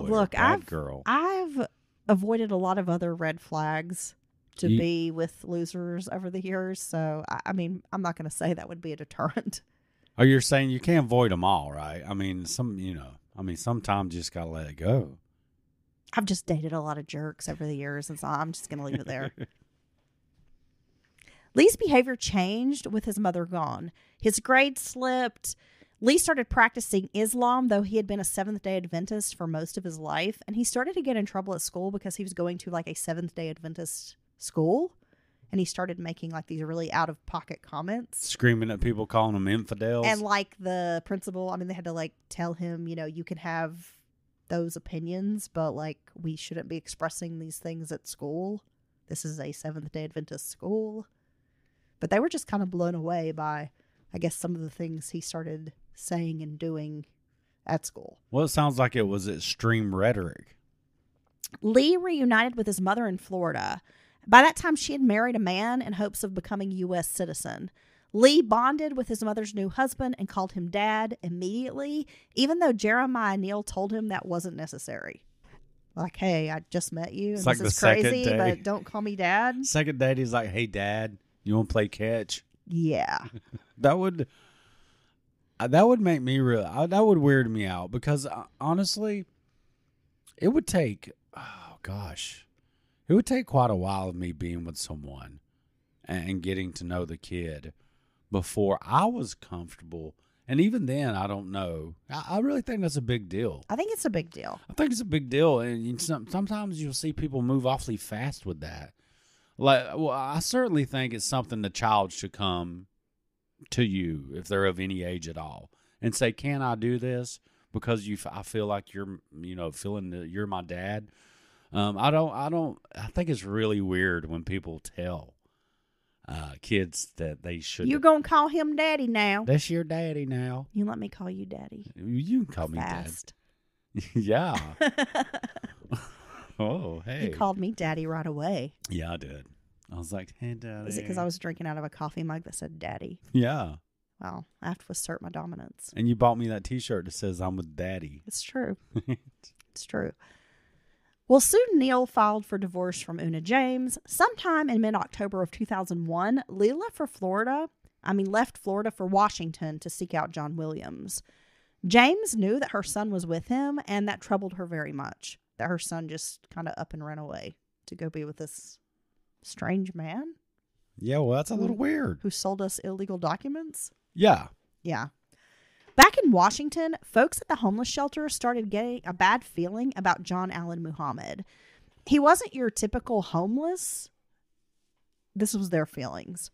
or bad girl? I've avoided a lot of other red flags to be with losers over the years. So, I'm not going to say that would be a deterrent. Oh, you're saying you can't avoid them all, right? Sometimes you just got to let it go. I've just dated a lot of jerks over the years, and so I'm just going to leave it there. Lee's behavior changed with his mother gone. His grades slipped. Lee started practicing Islam, though he had been a Seventh-day Adventist for most of his life. And he started to get in trouble at school because he was going to like a Seventh-day Adventist school. And he started making like these really out-of-pocket comments. Screaming at people, calling them infidels. And like the principal, I mean, they had to like tell him, you know, you can have those opinions, but like we shouldn't be expressing these things at school. This is a Seventh-day Adventist school. But they were just kind of blown away by, I guess, some of the things he started saying and doing at school. Well, it sounds like it was extreme rhetoric. Lee reunited with his mother in Florida. By that time, she had married a man in hopes of becoming a U.S. citizen. Lee bonded with his mother's new husband and called him Dad immediately, even though Jeremiah Neal told him that wasn't necessary. Like, hey, I just met you, and It's like this is the second crazy, day. but don't call me Dad. Second date, he's like, hey, Dad, you want to play catch? Yeah. That would make me that would weird me out because honestly, it would take, it would take quite a while of me being with someone and getting to know the kid before I was comfortable. And even then, I don't know. I really think that's a big deal. I think it's a big deal. I think it's a big deal. And sometimes you'll see people move awfully fast with that. Like, well, I certainly think it's something the child should come to you if they're of any age at all and say, "Can I do this?" Because I feel like you're my dad. I think it's really weird when people tell kids that they should. You're gonna call him Daddy now. That's your daddy now. You let me call you Daddy. You can call Fast. me Dad. Yeah. Oh, hey. You called me Daddy right away. Yeah, I did. I was like, hey, Daddy. Is it because I was drinking out of a coffee mug that said Daddy? Yeah. Well, I have to assert my dominance. And you bought me that T-shirt that says I'm with Daddy. It's true. It's true. Well, soon Neal filed for divorce from Una James. Sometime in mid-October of 2001, Lee left Florida for Washington to seek out John Williams. James knew that her son was with him, and that troubled her very much. That her son just kind of up and ran away to go be with this strange man. Yeah, well, that's a little weird. Who sold us illegal documents? Yeah. Yeah. Back in Washington, folks at the homeless shelter started getting a bad feeling about John Allen Muhammad. He wasn't your typical homeless. This was their feelings.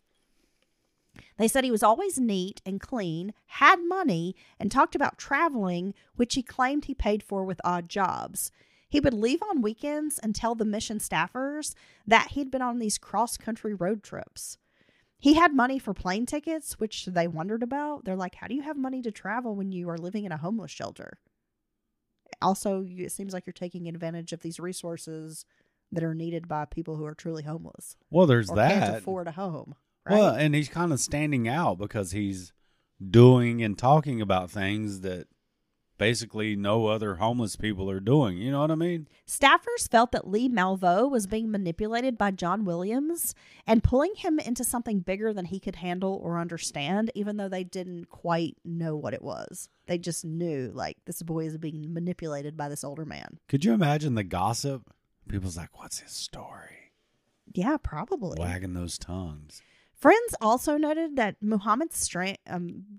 They said he was always neat and clean, had money, and talked about traveling, which he claimed he paid for with odd jobs. He would leave on weekends and tell the mission staffers that he'd been on these cross-country road trips. He had money for plane tickets, which they wondered about. They're like, how do you have money to travel when you are living in a homeless shelter? Also, it seems like you're taking advantage of these resources that are needed by people who are truly homeless. Well, there's or that. Can't afford a home. Right? Well, and he's kind of standing out because he's doing and talking about things that basically no other homeless people are doing. You know what I mean? Staffers felt that Lee Malvo was being manipulated by John Williams and pulling him into something bigger than he could handle or understand, even though they didn't quite know what it was. They just knew, like, this boy is being manipulated by this older man. Could you imagine the gossip? People's like, what's his story? Yeah, probably. Wagging those tongues. Friends also noted that Muhammad's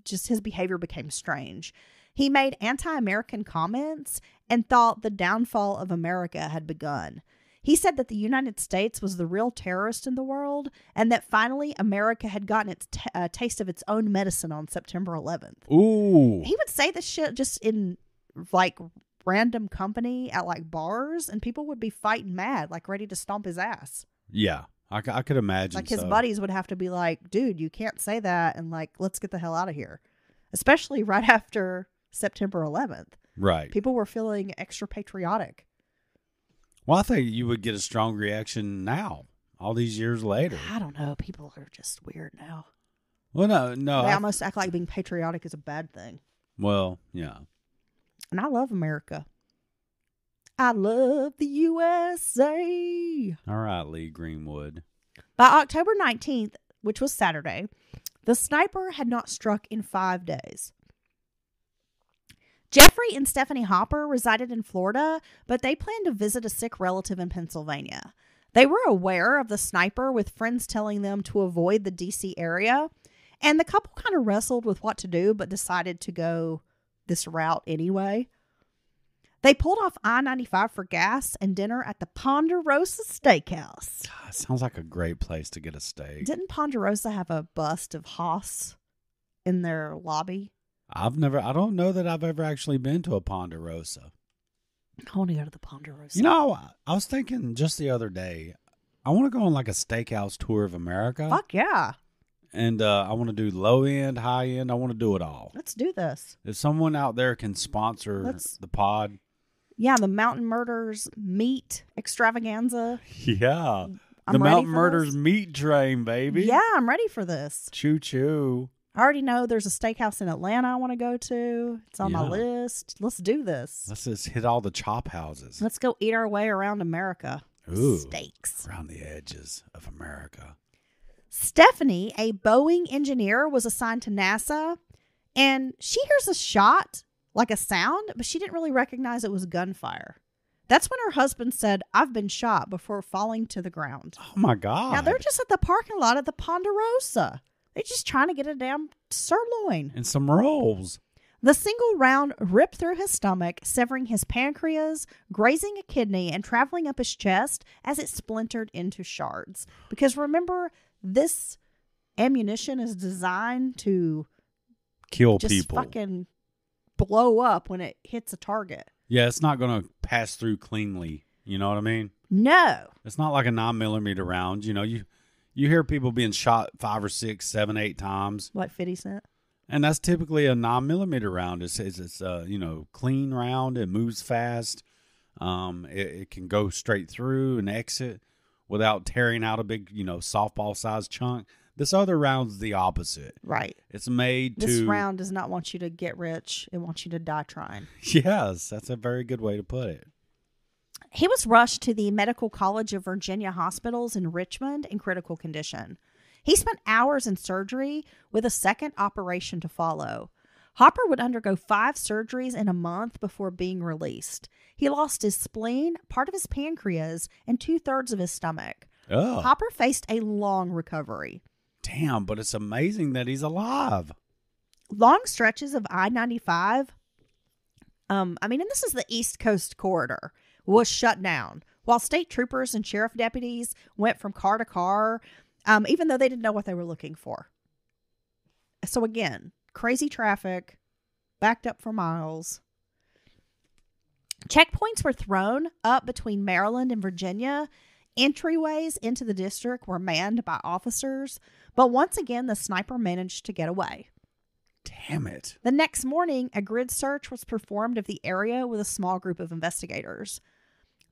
just his behavior became strange. He made anti-American comments and thought the downfall of America had begun. He said that the United States was the real terrorist in the world and that finally America had gotten its taste of its own medicine on September 11th. Ooh. He would say this shit just in like random company at like bars, and people would be fighting mad, like ready to stomp his ass. Yeah, I could imagine. Like his buddies would have to be like, dude, you can't say that, and like, let's get the hell out of here. Especially right after September 11th. Right. People were feeling extra patriotic. Well, I think you would get a strong reaction now, all these years later. I don't know. People are just weird now. Well, no. They almost act like being patriotic is a bad thing. Well, yeah. And I love America. I love the USA. All right, Lee Greenwood. By October 19th, which was Saturday, the sniper had not struck in 5 days. Jeffrey and Stephanie Hopper resided in Florida, but they planned to visit a sick relative in Pennsylvania. They were aware of the sniper, with friends telling them to avoid the D.C. area, and the couple kind of wrestled with what to do, but decided to go this route anyway. They pulled off I-95 for gas and dinner at the Ponderosa Steakhouse. God, sounds like a great place to get a steak. Didn't Ponderosa have a bust of Haas in their lobby? I don't know that I've ever actually been to a Ponderosa. I want to go to the Ponderosa. You know, I was thinking just the other day, I want to go on like a steakhouse tour of America. Fuck yeah. And I want to do low end, high end. I want to do it all. Let's do this. If someone out there can sponsor the pod. Yeah, the Mountain Murders meat extravaganza. Yeah. I'm the ready Mountain for Murders this. meat train, baby. Yeah, I'm ready for this. Choo choo. I already know there's a steakhouse in Atlanta I want to go to. It's on my Yeah. list. Let's do this. Let's just hit all the chop houses. Let's go eat our way around America. Ooh. Steaks. Around the edges of America. Stephanie, a Boeing engineer, was assigned to NASA, and she hears a shot, like a sound, but she didn't really recognize it was gunfire. That's when her husband said, "I've been shot," before falling to the ground. Oh, my God. Now, they're just at the parking lot of the Ponderosa. They're just trying to get a damn sirloin. And some rolls. The single round ripped through his stomach, severing his pancreas, grazing a kidney, and traveling up his chest as it splintered into shards. Because remember, this ammunition is designed to Kill just people. fucking blow up when it hits a target. Yeah, it's not going to pass through cleanly. You know what I mean? No. It's not like a 9mm round. You know, you hear people being shot 5 or 6, 7, 8 times. Like 50 Cent? And that's typically a 9mm round. It's clean round. It moves fast. It can go straight through and exit without tearing out a big, softball sized chunk. This other round's the opposite. Right. It's made This to. round does not want you to get rich. It wants you to die trying. Yes, that's a very good way to put it. He was rushed to the Medical College of Virginia hospitals in Richmond in critical condition. He spent hours in surgery with a second operation to follow. Hopper would undergo 5 surgeries in a month before being released. He lost his spleen, part of his pancreas, and 2/3 of his stomach. Oh, Hopper faced a long recovery. damn, but it's amazing that he's alive. Long stretches of I-95, and this is the East Coast corridor, was shut down, while state troopers and sheriff deputies went from car to car, even though they didn't know what they were looking for. So again, crazy traffic, backed up for miles. Checkpoints were thrown up between Maryland and Virginia. Entryways into the district were manned by officers, but once again, the sniper managed to get away. Damn it. The next morning, a grid search was performed of the area with a small group of investigators.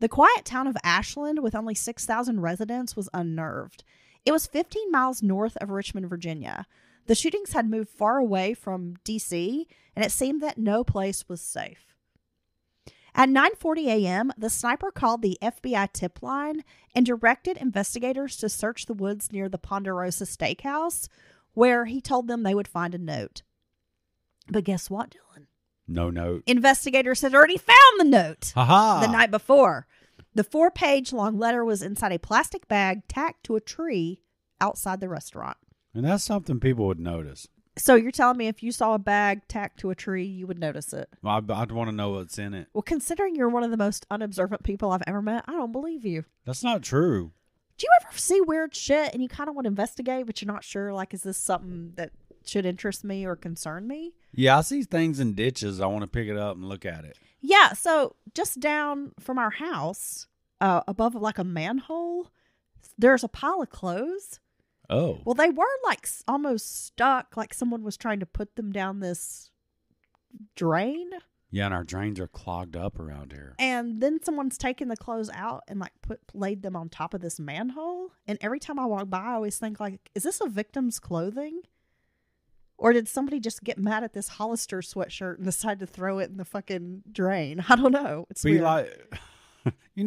The quiet town of Ashland, with only 6,000 residents, was unnerved. It was 15 miles north of Richmond, Virginia. The shootings had moved far away from D.C., and it seemed that no place was safe. At 9:40 a.m., the sniper called the FBI tip line and directed investigators to search the woods near the Ponderosa Steakhouse, where he told them they would find a note. But guess what, Dylan? No note. Investigators had already found the note Aha! the night before. The 4-page long letter was inside a plastic bag tacked to a tree outside the restaurant. And that's something people would notice. So you're telling me if you saw a bag tacked to a tree, you would notice it? I'd want to know what's in it. Well, considering you're one of the most unobservant people I've ever met, I don't believe you. That's not true. Do you ever see weird shit and you kind of want to investigate, but you're not sure, like, is this something that should interest me or concern me? Yeah, I see things in ditches. I want to pick it up and look at it. Yeah, so just down from our house, above like a manhole, there's a pile of clothes. Oh. Well, they were like almost stuck, like someone was trying to put them down this drain. Yeah, and our drains are clogged up around here. And then someone's taken the clothes out and like laid them on top of this manhole. And every time I walk by, I always think, like, is this a victim's clothing? Or did somebody just get mad at this Hollister sweatshirt and decide to throw it in the fucking drain? I don't know. It's Be weird. like,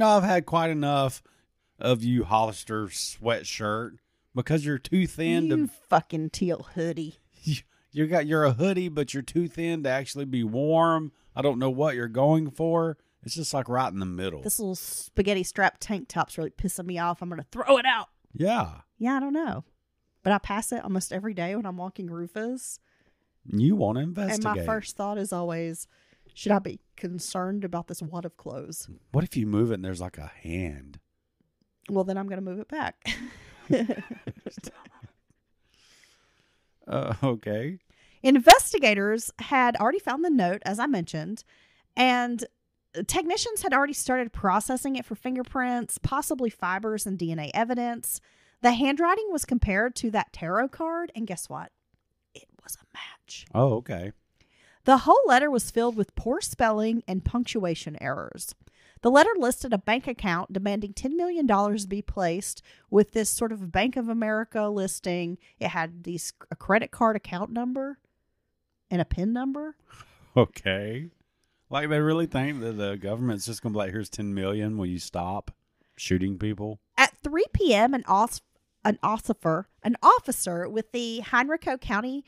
I've had quite enough of you Hollister sweatshirt because you're too thin you to. fucking teal hoodie. You're a hoodie, but you're too thin to actually be warm I don't know what you're going for. It's just like right in the middle. This little spaghetti strap tank top's really pissing me off. I'm going to throw it out. Yeah. Yeah, I don't know. But I pass it almost every day when I'm walking Rufus. You want to investigate. And my first thought is always, should I be concerned about this wad of clothes? What if you move it and there's like a hand? Well, then I'm going to move it back. Okay. Investigators had already found the note, as I mentioned, and technicians had already started processing it for fingerprints, possibly fibers and DNA evidence. The handwriting was compared to that tarot card, and guess what? It was a match. Oh, okay. The whole letter was filled with poor spelling and punctuation errors. The letter listed a bank account demanding $10 million be placed with this sort of Bank of America listing. It had a credit card account number and a PIN number. Okay. Like they really think that the government's just going to be like, here's $10 million. Will you stop shooting people? At 3 p.m., an officer with the Henrico County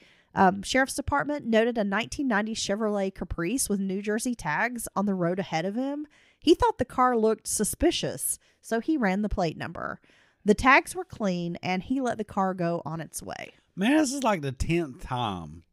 Sheriff's Department noted a 1990 Chevrolet Caprice with New Jersey tags on the road ahead of him. He thought the car looked suspicious, so he ran the plate number. The tags were clean, and he let the car go on its way. Man, this is like the 10th time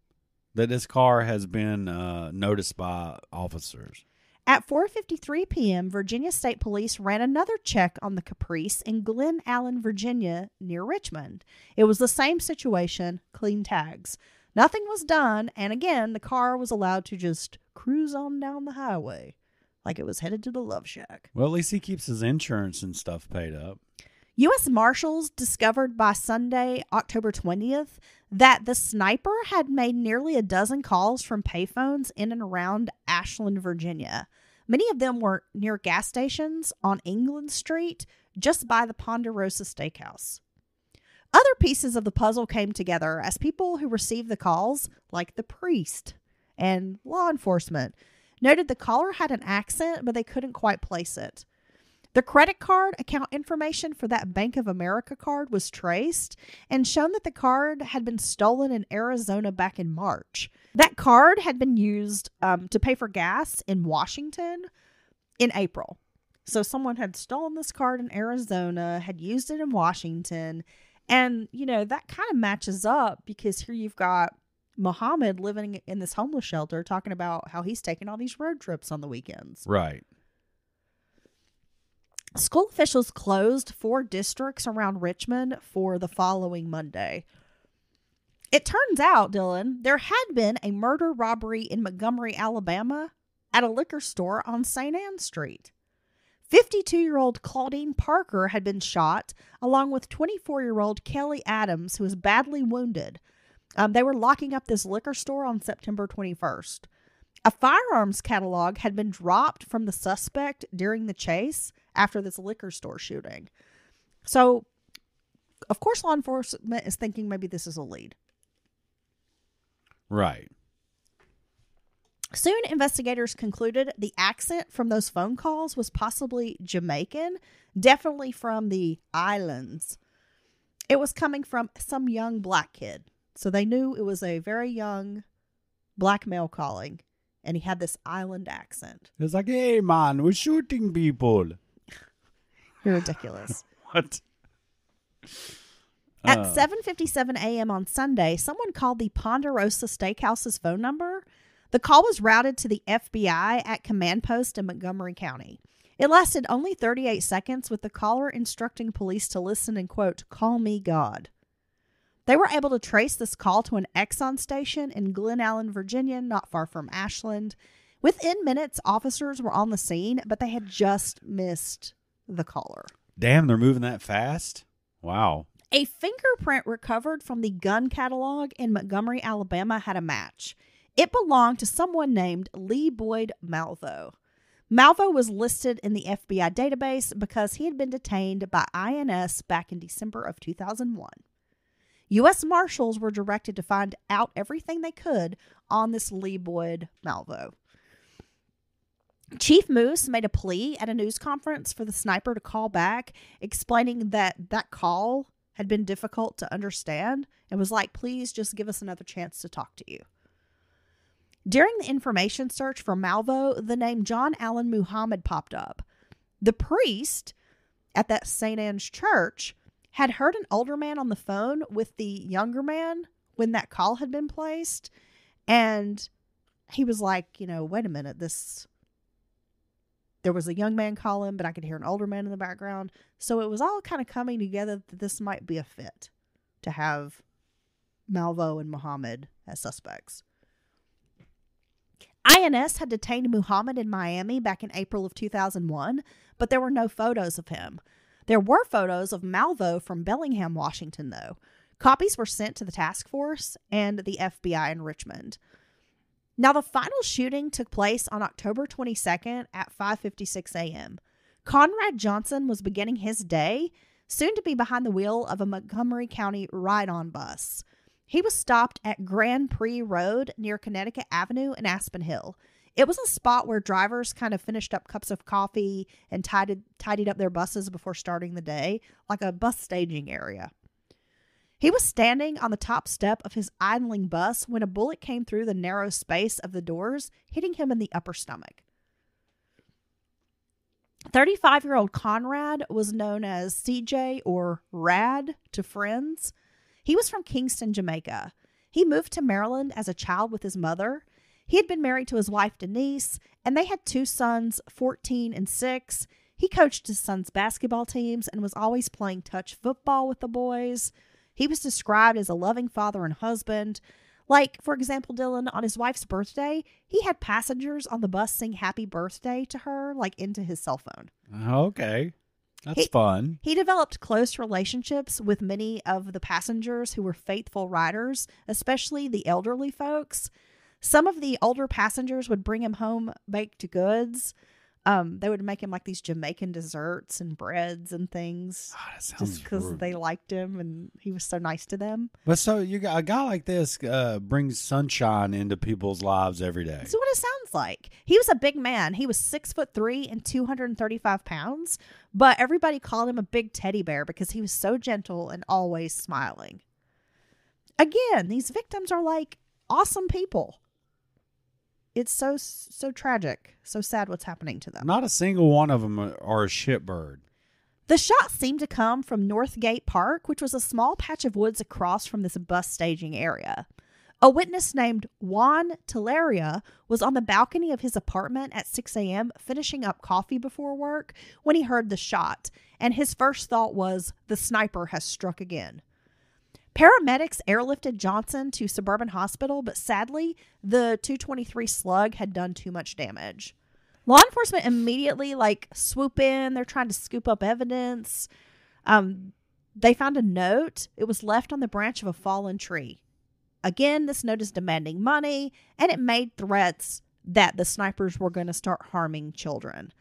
that this car has been noticed by officers. At 4:53 p.m., Virginia State Police ran another check on the Caprice in Glen Allen, Virginia, near Richmond. It was the same situation, clean tags. Nothing was done, and again, the car was allowed to just cruise on down the highway like it was headed to the Love Shack. Well, at least he keeps his insurance and stuff paid up. U.S. Marshals discovered by Sunday, October 20th, that the sniper had made nearly a dozen calls from payphones in and around Ashland, Virginia. Many of them were near gas stations on England Street, just by the Ponderosa Steakhouse. Other pieces of the puzzle came together as people who received the calls, like the priest and law enforcement, noted the caller had an accent, but they couldn't quite place it. The credit card account information for that Bank of America card was traced and shown that the card had been stolen in Arizona back in March. That card had been used to pay for gas in Washington in April. So someone had stolen this card in Arizona, had used it in Washington. And, you know, that kind of matches up because here you've got Muhammad living in this homeless shelter talking about how he's taking all these road trips on the weekends. Right. School officials closed 4 districts around Richmond for the following Monday. It turns out, Dylan, there had been a murder robbery in Montgomery, Alabama at a liquor store on St. Anne Street. 52-year-old Claudine Parker had been shot, along with 24-year-old Kelly Adams, who was badly wounded. They were locking up this liquor store on September 21st. A firearms catalog had been dropped from the suspect during the chase after this liquor store shooting. So, of course, law enforcement is thinking maybe this is a lead. Right. Soon, investigators concluded the accent from those phone calls was possibly Jamaican, definitely from the islands. It was coming from some young black kid. So they knew it was a very young black male calling, and he had this island accent. It's like, hey, man, we're shooting people. You're ridiculous. What? At 7:57 a.m. on Sunday, someone called the Ponderosa Steakhouse's phone number. The call was routed to the FBI at Command Post in Montgomery County. It lasted only 38 seconds, with the caller instructing police to listen and, quote, call me God. They were able to trace this call to an Exxon station in Glen Allen, Virginia, not far from Ashland. Within minutes, officers were on the scene, but they had just missed the caller. Damn, they're moving that fast? Wow. A fingerprint recovered from the gun catalog in Montgomery, Alabama had a match. It belonged to someone named Lee Boyd Malvo. Malvo was listed in the FBI database because he had been detained by INS back in December of 2001. U.S. Marshals were directed to find out everything they could on this Lee Boyd Malvo. Chief Moose made a plea at a news conference for the sniper to call back, explaining that call had been difficult to understand and was like, please just give us another chance to talk to you. During the information search for Malvo, the name John Allen Muhammad popped up. The priest at that St. Anne's church had heard an older man on the phone with the younger man when that call had been placed. And he was like, wait a minute, there was a young man calling, but I could hear an older man in the background. So it was all kind of coming together that this might be a fit to have Malvo and Muhammad as suspects. INS had detained Muhammad in Miami back in April of 2001, but there were no photos of him. There were photos of Malvo from Bellingham, Washington, though. Copies were sent to the task force and the FBI in Richmond. Now, the final shooting took place on October 22nd at 5:56 a.m. Conrad Johnson was beginning his day, soon to be behind the wheel of a Montgomery County ride-on bus. He was stopped at Grand Prix Road near Connecticut Avenue in Aspen Hill. It was a spot where drivers kind of finished up cups of coffee and tidied up their buses before starting the day, like a bus staging area. He was standing on the top step of his idling bus when a bullet came through the narrow space of the doors, hitting him in the upper stomach. 35-year-old Conrad was known as CJ or Rad to friends. He was from Kingston, Jamaica. He moved to Maryland as a child with his mother. He had been married to his wife, Denise, and they had 2 sons, 14 and 6. He coached his sons' basketball teams and was always playing touch football with the boys. He was described as a loving father and husband. Like, for example, Dylan, on his wife's birthday, he had passengers on the bus sing happy birthday to her, like into his cell phone. Okay. That's fun. He developed close relationships with many of the passengers who were faithful riders, especially the elderly folks. Some of the older passengers would bring him home baked goods. They would make him like these Jamaican desserts and breads and things, just because they liked him and he was so nice to them. But so a guy like this brings sunshine into people's lives every day. That's what it sounds like. He was a big man. He was 6'3" and 235 pounds, but everybody called him a big teddy bear because he was so gentle and always smiling. Again, these victims are like awesome people. It's so tragic, so sad what's happening to them. Not a single one of them are a shitbird. The shots seemed to come from Northgate Park, which was a small patch of woods across from this bus staging area. A witness named Juan Teleria was on the balcony of his apartment at 6 a.m. finishing up coffee before work when he heard the shot, and his first thought was, the sniper has struck again. Paramedics airlifted Johnson to Suburban Hospital, but sadly, the .223 slug had done too much damage. Law enforcement immediately, swoop in. They're trying to scoop up evidence. They found a note. It was left on the branch of a fallen tree. Again, this note is demanding money, and it made threats that the snipers were going to start harming children.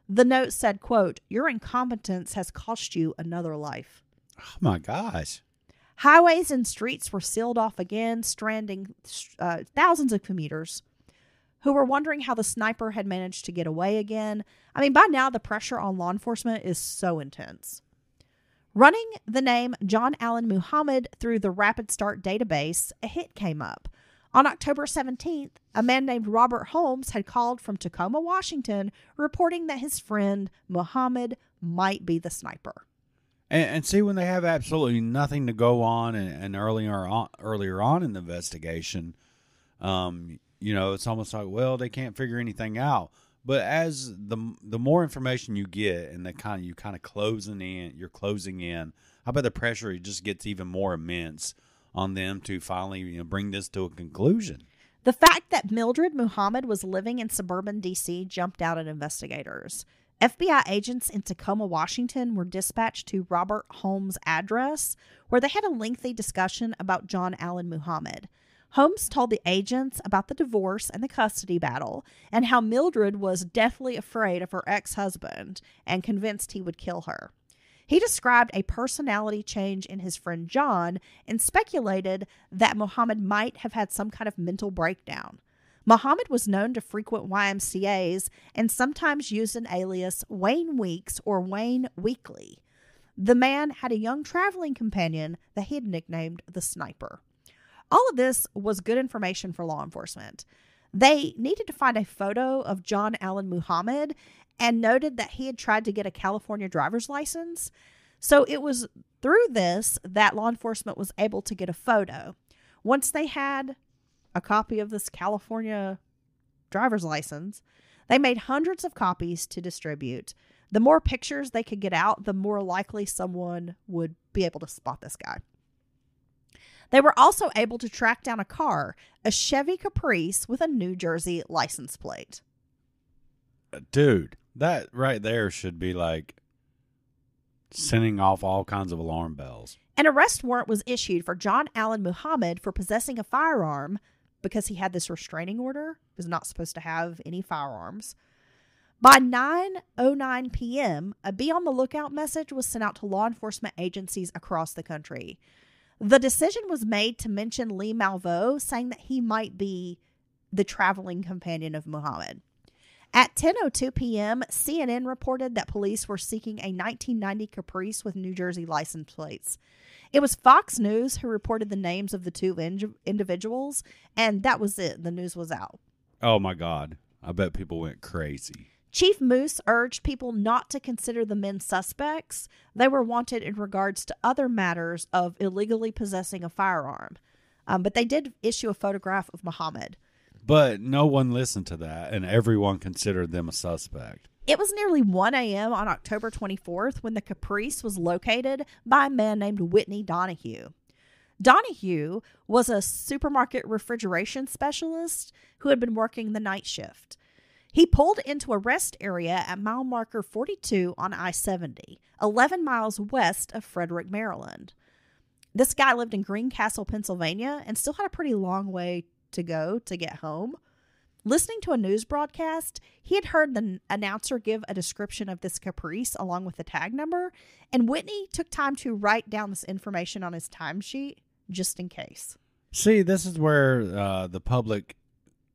The note said, quote, "Your incompetence has cost you another life." Oh, my gosh. Highways and streets were sealed off again, stranding thousands of commuters who were wondering how the sniper had managed to get away again. I mean, by now, the pressure on law enforcement is so intense. Running the name John Allen Muhammad through the Rapid Start database, a hit came up. On October 17th, a man named Robert Holmes had called from Tacoma, Washington, reporting that his friend Muhammad might be the sniper. And see, when they have absolutely nothing to go on, and earlier on in the investigation, it's almost like, well, they can't figure anything out. But as the more information you get, and you're closing in, I bet the pressure just gets even more immense on them to finally bring this to a conclusion. The fact that Mildred Muhammad was living in suburban D.C. jumped out at investigators. FBI agents in Tacoma, Washington were dispatched to Robert Holmes' address, where they had a lengthy discussion about John Allen Muhammad. Holmes told the agents about the divorce and the custody battle, and how Mildred was deathly afraid of her ex-husband and convinced he would kill her. He described a personality change in his friend John and speculated that Muhammad might have had some kind of mental breakdown. Muhammad was known to frequent YMCAs and sometimes used an alias Wayne Weeks or Wayne Weekly. The man had a young traveling companion that he had nicknamed the Sniper. All of this was good information for law enforcement. They needed to find a photo of John Allen Muhammad and noted that he had tried to get a California driver's license. So it was through this that law enforcement was able to get a photo. Once they had a copy of this California driver's license, they made hundreds of copies to distribute. The more pictures they could get out, the more likely someone would be able to spot this guy. They were also able to track down a car, a Chevy Caprice with a New Jersey license plate. Dude, that right there should be like sending off all kinds of alarm bells. An arrest warrant was issued for John Allen Muhammad for possessing a firearm because he had this restraining order. He was not supposed to have any firearms. By 9:09 p.m., a be on the lookout message was sent out to law enforcement agencies across the country. The decision was made to mention Lee Malveaux, saying that he might be the traveling companion of Muhammad. At 10:02 p.m., CNN reported that police were seeking a 1990 Caprice with New Jersey license plates. It was Fox News who reported the names of the two individuals, and that was it. The news was out. Oh, my God. I bet people went crazy. Chief Moose urged people not to consider the men suspects. They were wanted in regards to other matters of illegally possessing a firearm. But they did issue a photograph of Muhammad. But no one listened to that, and everyone considered them a suspect. It was nearly 1 a.m. on October 24th when the Caprice was located by a man named Whitney Donahue. Donahue was a supermarket refrigeration specialist who had been working the night shift. He pulled into a rest area at mile marker 42 on I-70, 11 miles west of Frederick, Maryland. This guy lived in Greencastle, Pennsylvania, and still had a pretty long way to go to get home. Listening to a news broadcast, he had heard the announcer give a description of this Caprice along with the tag number, and Whitney took time to write down this information on his timesheet just in case. See, this is where the public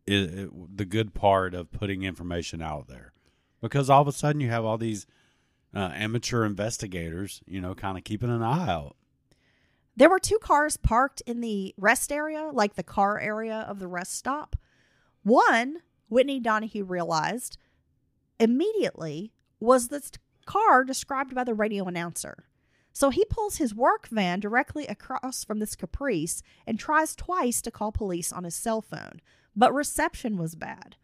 is the good part of putting information out there, because all of a sudden you have all these amateur investigators, kind of keeping an eye out. There were 2 cars parked in the rest area, like the car area of the rest stop. One, Whitney Donahue realized immediately, was this car described by the radio announcer. So he pulls his work van directly across from this Caprice and tries twice to call police on his cell phone, but reception was bad.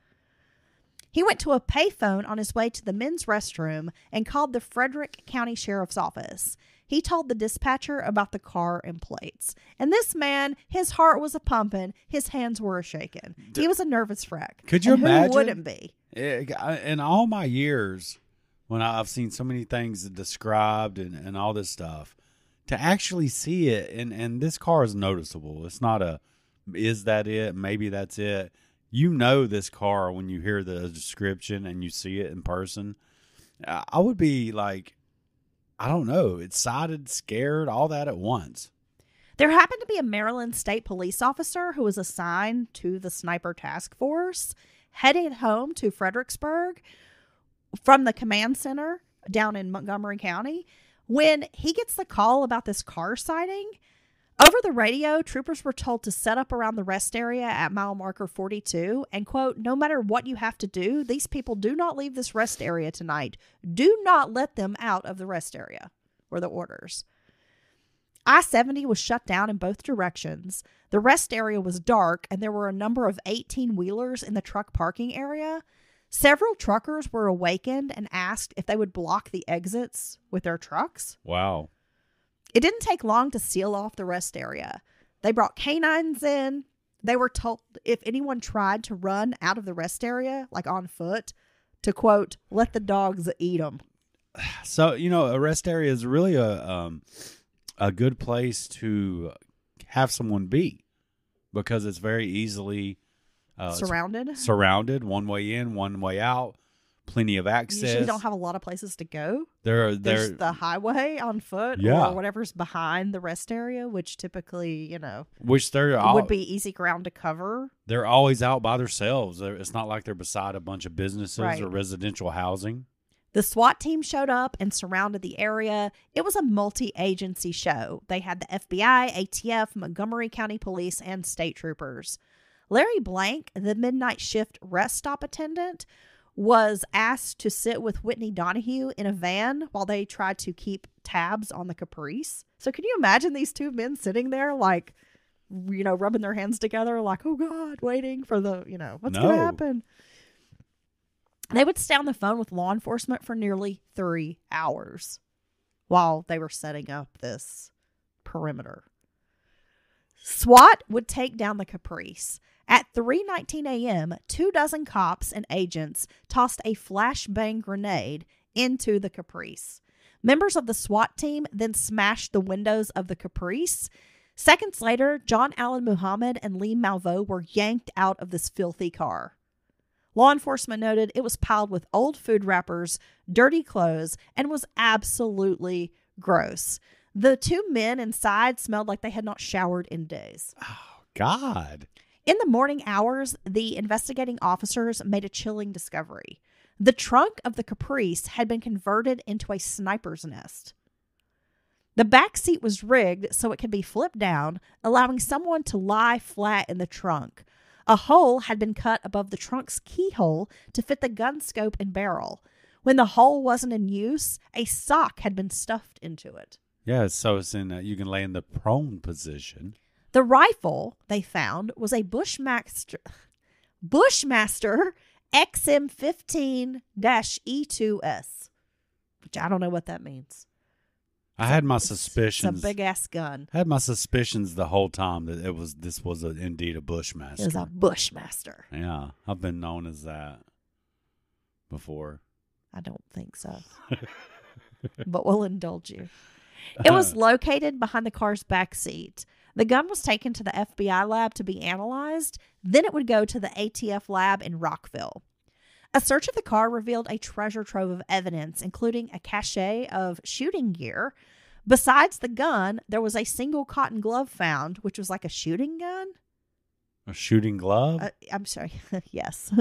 He went to a payphone on his way to the men's restroom and called the Frederick County Sheriff's Office. He told the dispatcher about the car and plates. And this man, his heart was a-pumping, his hands were a-shaking. He was a nervous wreck. Could you imagine? Who wouldn't be? In all my years, when I've seen so many things described and all this stuff, to actually see it, and this car is noticeable. It's not is that it? Maybe that's it. This car when you hear the description and you see it in person. I would be like, I don't know, excited, scared, all that at once. There happened to be a Maryland State Police officer who was assigned to the Sniper Task Force, headed home to Fredericksburg from the command center down in Montgomery County. When he gets the call about this car sighting, over the radio, troopers were told to set up around the rest area at mile marker 42 and, quote, no matter what you have to do, these people do not leave this rest area tonight. Do not let them out of the rest area, were the orders. I-70 was shut down in both directions. The rest area was dark, and there were a number of 18-wheelers in the truck parking area. Several truckers were awakened and asked if they would block the exits with their trucks. Wow. It didn't take long to seal off the rest area. They brought canines in. They were told if anyone tried to run out of the rest area, like on foot, to, quote, let the dogs eat them. So, a rest area is really a good place to have someone be, because it's very easily surrounded, one way in, one way out. Plenty of access. You usually don't have a lot of places to go. There's the highway on foot, or whatever's behind the rest area, which typically, would be easy ground to cover. They're always out by themselves. It's not like they're beside a bunch of businesses or residential housing. The SWAT team showed up and surrounded the area. It was a multi-agency show. They had the FBI, ATF, Montgomery County Police, and state troopers. Larry Blank, the midnight shift rest stop attendant, was asked to sit with Whitney Donahue in a van while they tried to keep tabs on the Caprice. So can you imagine these two men sitting there like, rubbing their hands together like, oh God, waiting for the, what's going to happen? They would stay on the phone with law enforcement for nearly 3 hours while they were setting up this perimeter. SWAT would take down the Caprice. At 3:19 a.m., 24 cops and agents tossed a flashbang grenade into the Caprice. Members of the SWAT team then smashed the windows of the Caprice. Seconds later, John Allen Muhammad and Lee Malvo were yanked out of this filthy car. Law enforcement noted it was piled with old food wrappers, dirty clothes, and was absolutely gross. The two men inside smelled like they had not showered in days. Oh, God. In the morning hours, the investigating officers made a chilling discovery. The trunk of the Caprice had been converted into a sniper's nest. The back seat was rigged so it could be flipped down, allowing someone to lie flat in the trunk. A hole had been cut above the trunk's keyhole to fit the gun scope and barrel. When the hole wasn't in use, a sock had been stuffed into it. Yeah, so it's in you can lay in the prone position. The rifle they found was a Bushmaster XM15-E2S, which I don't know what that means. I had my suspicions. It's a big ass gun. I had my suspicions the whole time that this was indeed a Bushmaster. It was a Bushmaster. Yeah, I've been known as that before. I don't think so, but we'll indulge you. It was located behind the car's back seat. The gun was taken to the FBI lab to be analyzed. Then it would go to the ATF lab in Rockville. A search of the car revealed a treasure trove of evidence, including a cache of shooting gear. Besides the gun, there was a single cotton glove found, which was like a shooting gun. A shooting glove? I'm sorry. Yes.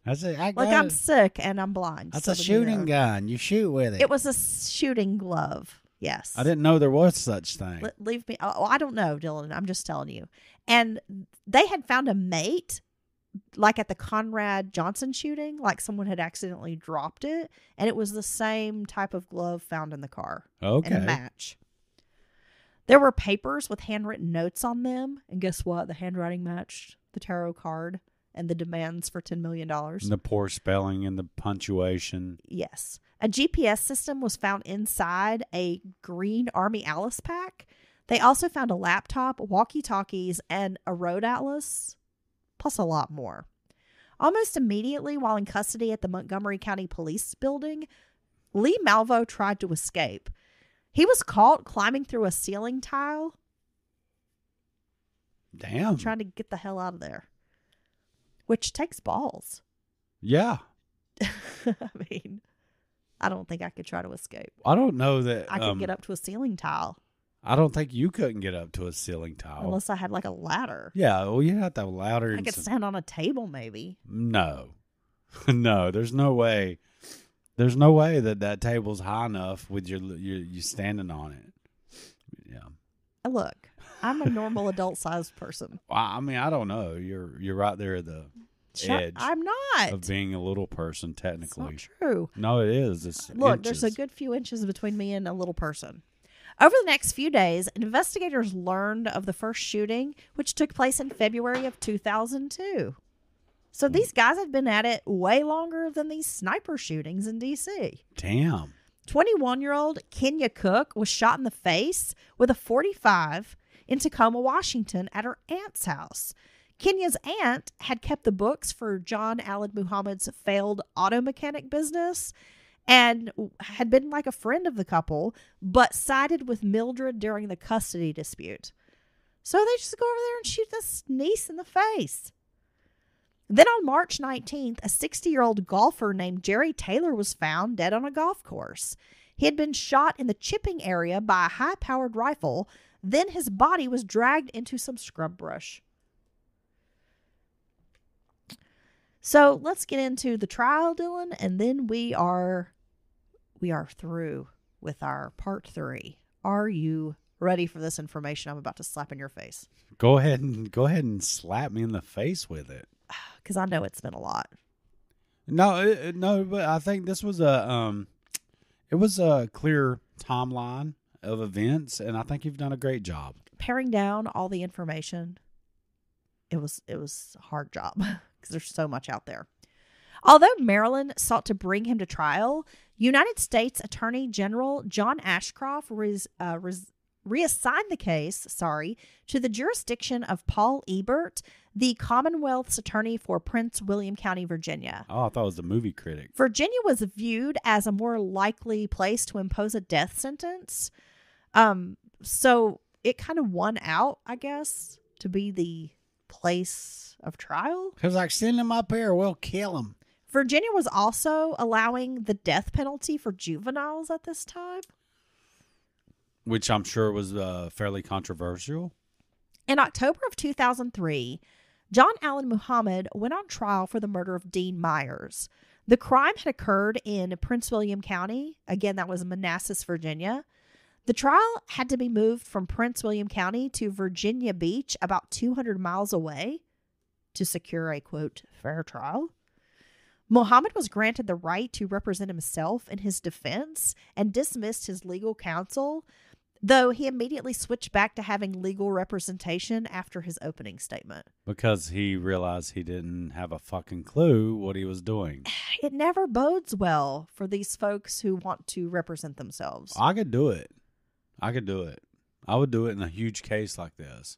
I'm sick and I'm blind. That's a shooting gun. You shoot with it. It was a shooting glove. Yes. I didn't know there was such thing. Leave me. Oh, I don't know, Dylan. I'm just telling you. And they had found a mate, like at the Conrad Johnson shooting, like someone had accidentally dropped it. And it was the same type of glove found in the car. Okay. And a match. There were papers with handwritten notes on them. And guess what? The handwriting matched the tarot card and the demands for $10 million. And the poor spelling and the punctuation. Yes. A GPS system was found inside a green Army Alice pack. They also found a laptop, walkie-talkies, and a road atlas, plus a lot more. Almost immediately while in custody at the Montgomery County Police Building, Lee Malvo tried to escape. He was caught climbing through a ceiling tile. Damn. Trying to get the hell out of there. Which takes balls. Yeah. I mean, I don't think I could try to escape. I don't know that I could get up to a ceiling tile. I don't think you couldn't get up to a ceiling tile. Unless I had like a ladder. Yeah, well, you have to have a ladder. I could stand on a table maybe. No. No, there's no way. There's no way that table's high enough with you standing on it. Yeah. Look, I'm a normal adult-sized person. I mean, I don't know. You're right there at the edge. I'm not. Of being a little person, technically. It's not true. No, it is. It's Look, inches. there's a good few inches between me and a little person. Over the next few days, investigators learned of the first shooting, which took place in February of 2002. So these guys had been at it way longer than these sniper shootings in D.C. Damn. 21-year-old Kenya Cook was shot in the face with a .45 in Tacoma, Washington at her aunt's house. Kenya's aunt had kept the books for John Allen Muhammad's failed auto mechanic business and had been like a friend of the couple, but sided with Mildred during the custody dispute. So they just go over there and shoot this niece in the face. Then on March 19th, a 60-year-old golfer named Jerry Taylor was found dead on a golf course. He had been shot in the chipping area by a high-powered rifle. Then his body was dragged into some scrub brush. So let's get into the trial, Dylan, and then we are through with our part 3. Are you ready for this information I'm about to slap in your face. Go ahead and slap me in the face with it. Because I know it's been a lot. No, but I think this was it was a clear timeline of events, and I think you've done a great job. Paring down all the information, it was a hard job because there's so much out there. Although Maryland sought to bring him to trial, United States Attorney General John Ashcroft reassigned the case, to the jurisdiction of Paul Ebert, the Commonwealth's attorney for Prince William County, Virginia. Oh, I thought it was the movie critic. Virginia was viewed as a more likely place to impose a death sentence. So it kind of won out, I guess, to be the place of trial. Because like, send him up here, we'll kill him. Virginia was also allowing the death penalty for juveniles at this time, which I'm sure was fairly controversial. In October of 2003, John Allen Muhammad went on trial for the murder of Dean Myers. The crime had occurred in Prince William County. Again, that was Manassas, Virginia. The trial had to be moved from Prince William County to Virginia Beach, about 200 miles away, to secure a, quote, fair trial. Muhammad was granted the right to represent himself in his defense and dismissed his legal counsel, though he immediately switched back to having legal representation after his opening statement. Because he realized he didn't have a fucking clue what he was doing. It never bodes well for these folks who want to represent themselves. I could do it. I would do it in a huge case like this.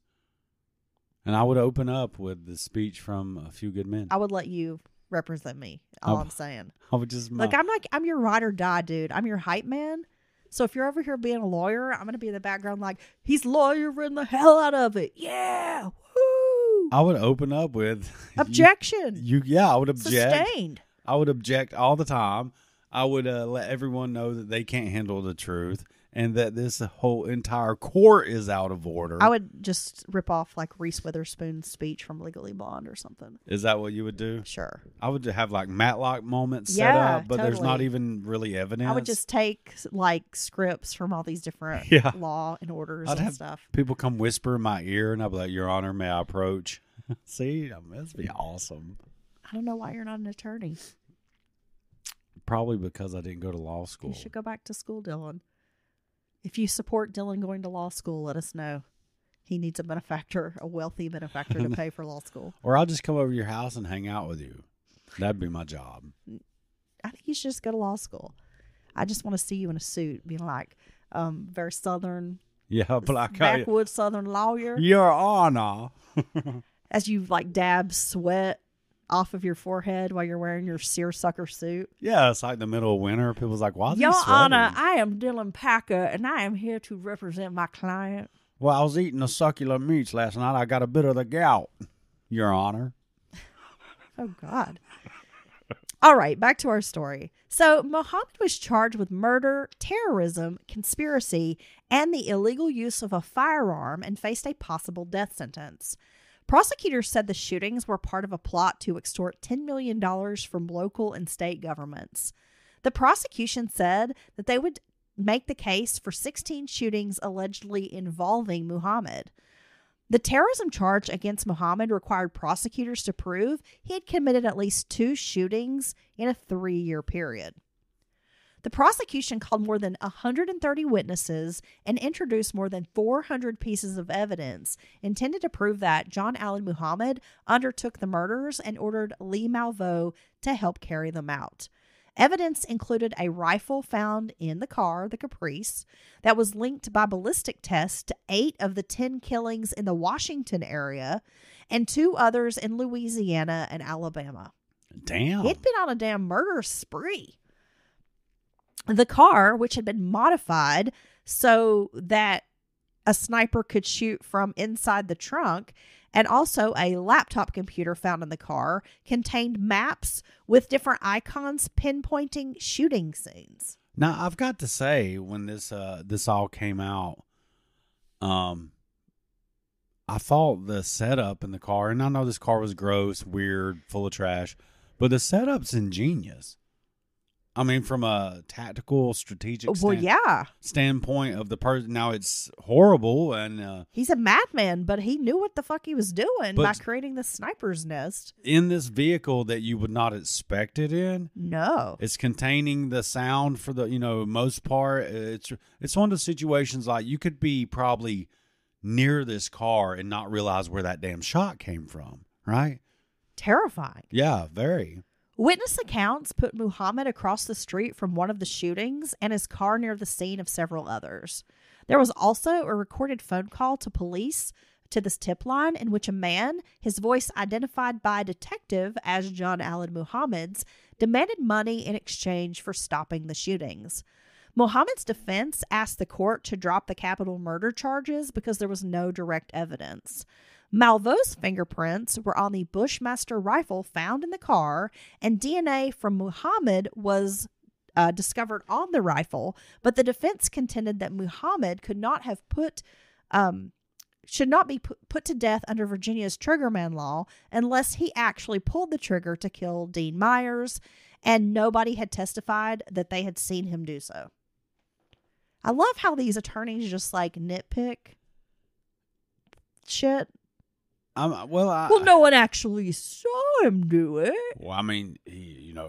And I would open up with the speech from A Few Good Men. I would let you represent me. I'm saying. I would just... Look, I'm your ride or die, dude. I'm your hype man. So if you're over here being a lawyer, I'm going to be in the background like, he's lawyering the hell out of it. Yeah. Woo. I would open up with... Objection. I would object. Sustained. I would object all the time. I would let everyone know that they can't handle the truth and that this whole entire court is out of order. I would just rip off like Reese Witherspoon's speech from Legally Blonde or something. Is that what you would do? Sure. I would have like Matlock moments set up, but totally. There's not even really evidence. I would just take like scripts from all these different law and orders I'd and have stuff. People come whisper in my ear and I'd be like, Your Honor, may I approach? See, that'd be awesome. I don't know why you're not an attorney. Probably because I didn't go to law school. You should go back to school, Dylan. If you support Dylan going to law school, let us know. He needs a wealthy benefactor to pay for law school. Or I'll just come over to your house and hang out with you. That'd be my job. I think you should just go to law school. I just want to see you in a suit, being like very Southern, backwoods Southern lawyer. Your Honor. As you like dab sweat off of your forehead while you're wearing your seersucker suit. Yeah, it's like the middle of winter. People's like, why is Your he sweating? Honor, I am Dylan Packer, and I am here to represent my client. Well, I was eating the succulent meats last night. I got a bit of the gout, Your Honor. Oh, God. All right, back to our story. So Muhammad was charged with murder, terrorism, conspiracy, and the illegal use of a firearm and faced a possible death sentence. Prosecutors said the shootings were part of a plot to extort $10 million from local and state governments. The prosecution said that they would make the case for 16 shootings allegedly involving Muhammad. The terrorism charge against Muhammad required prosecutors to prove he had committed at least 2 shootings in a 3-year period. The prosecution called more than 130 witnesses and introduced more than 400 pieces of evidence intended to prove that John Allen Muhammad undertook the murders and ordered Lee Malveaux to help carry them out. Evidence included a rifle found in the car, the Caprice, that was linked by ballistic tests to 8 of the 10 killings in the Washington area and 2 others in Louisiana and Alabama. Damn. He'd been on a damn murder spree. The car, which had been modified so that a sniper could shoot from inside the trunk, and also a laptop computer found in the car, contained maps with different icons pinpointing shooting scenes. Now, I've got to say, when this all came out, I thought the setup in the car, and I know this car was gross, weird, full of trash, but the setup's ingenious. I mean, from a tactical, strategic standpoint of the person. Now, it's horrible, and he's a madman, but he knew what the fuck he was doing by creating the sniper's nest in this vehicle that you would not expect it in. No, it's containing the sound for the most part. It's one of the situations like you could be probably near this car and not realize where that damn shot came from. Right? Terrifying. Yeah, very. Witness accounts put Muhammad across the street from one of the shootings and his car near the scene of several others. There was also a recorded phone call to police to this tip line in which a man, his voice identified by a detective as John Allen Muhammad's, demanded money in exchange for stopping the shootings. Muhammad's defense asked the court to drop the capital murder charges because there was no direct evidence. Malveau's fingerprints were on the Bushmaster rifle found in the car, and DNA from Muhammad was discovered on the rifle, but the defense contended that Muhammad could not have should not be put to death under Virginia's triggerman law unless he actually pulled the trigger to kill Dean Myers, and nobody had testified that they had seen him do so. I love how these attorneys just like nitpick shit. Well, no one actually saw him do it. Well, I mean,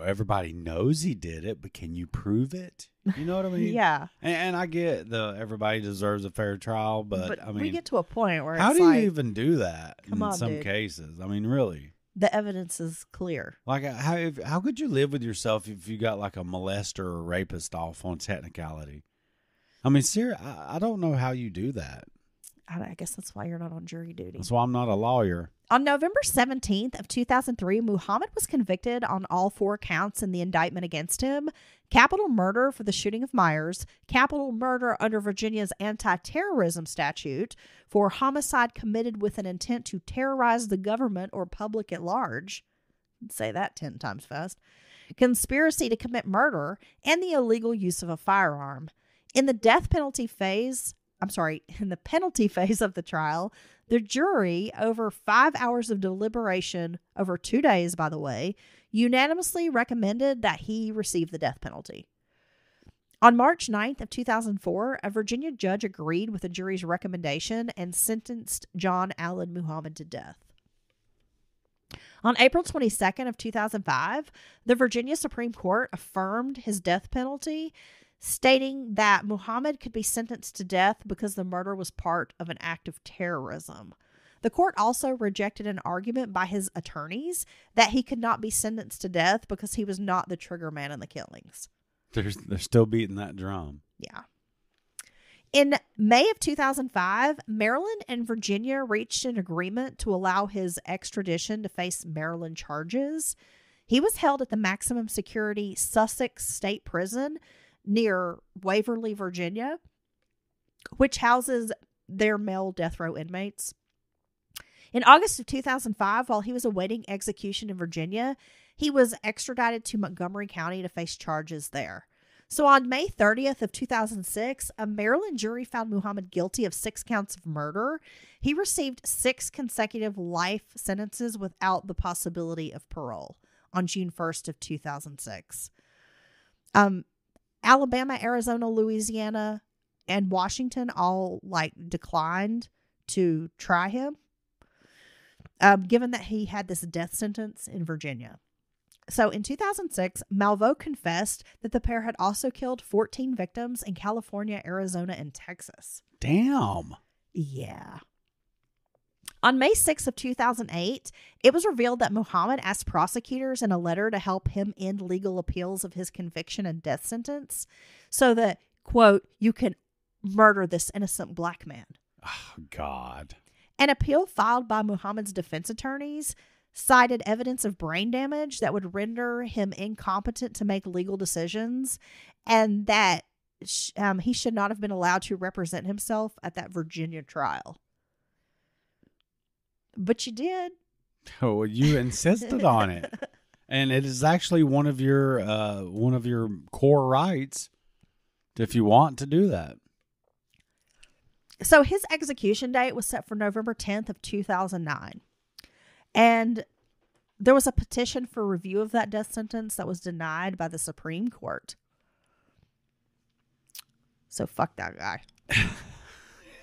everybody knows he did it, but can you prove it? You know what I mean? Yeah. And I get everybody deserves a fair trial, but I mean, we get to a point where how it's do you like, even do that in some dude. cases? I mean, really? The evidence is clear. Like, how could you live with yourself if you got like a molester or rapist off on technicality? I mean, seriously, I don't know how you do that. I guess that's why you're not on jury duty. That's why I'm not a lawyer. On November 17th of 2003, Muhammad was convicted on all 4 counts in the indictment against him: capital murder for the shooting of Myers, capital murder under Virginia's anti-terrorism statute for homicide committed with an intent to terrorize the government or public at large. Say that 10 times fast. Conspiracy to commit murder, and the illegal use of a firearm. In the penalty phase of the trial, the jury, over 5 hours of deliberation, over 2 days, by the way, unanimously recommended that he receive the death penalty. On March 9th of 2004, a Virginia judge agreed with the jury's recommendation and sentenced John Allen Muhammad to death. On April 22nd of 2005, the Virginia Supreme Court affirmed his death penalty, stating that Muhammad could be sentenced to death because the murder was part of an act of terrorism. The court also rejected an argument by his attorneys that he could not be sentenced to death because he was not the trigger man in the killings. They're still beating that drum. Yeah. In May of 2005, Maryland and Virginia reached an agreement to allow his extradition to face Maryland charges. He was held at the maximum security Sussex State Prison near Waverly, Virginia, which houses their male death row inmates. In August of 2005, while he was awaiting execution in Virginia, he was extradited to Montgomery County to face charges there. So on May 30th of 2006, a Maryland jury found Muhammad guilty of 6 counts of murder. He received 6 consecutive life sentences without the possibility of parole on June 1st of 2006. Alabama, Arizona, Louisiana, and Washington all declined to try him, given that he had this death sentence in Virginia. So in 2006, Malveaux confessed that the pair had also killed 14 victims in California, Arizona, and Texas. Damn. Yeah. On May 6th of 2008, it was revealed that Muhammad asked prosecutors in a letter to help him end legal appeals of his conviction and death sentence so that, quote, you can murder this innocent black man. Oh, God. An appeal filed by Muhammad's defense attorneys cited evidence of brain damage that would render him incompetent to make legal decisions, and that he should not have been allowed to represent himself at that Virginia trial. But you did. Oh, you insisted on it. And it is actually one of your core rights if you want to do that. So his execution date was set for November 10th of 2009. And there was a petition for review of that death sentence that was denied by the Supreme Court. So fuck that guy.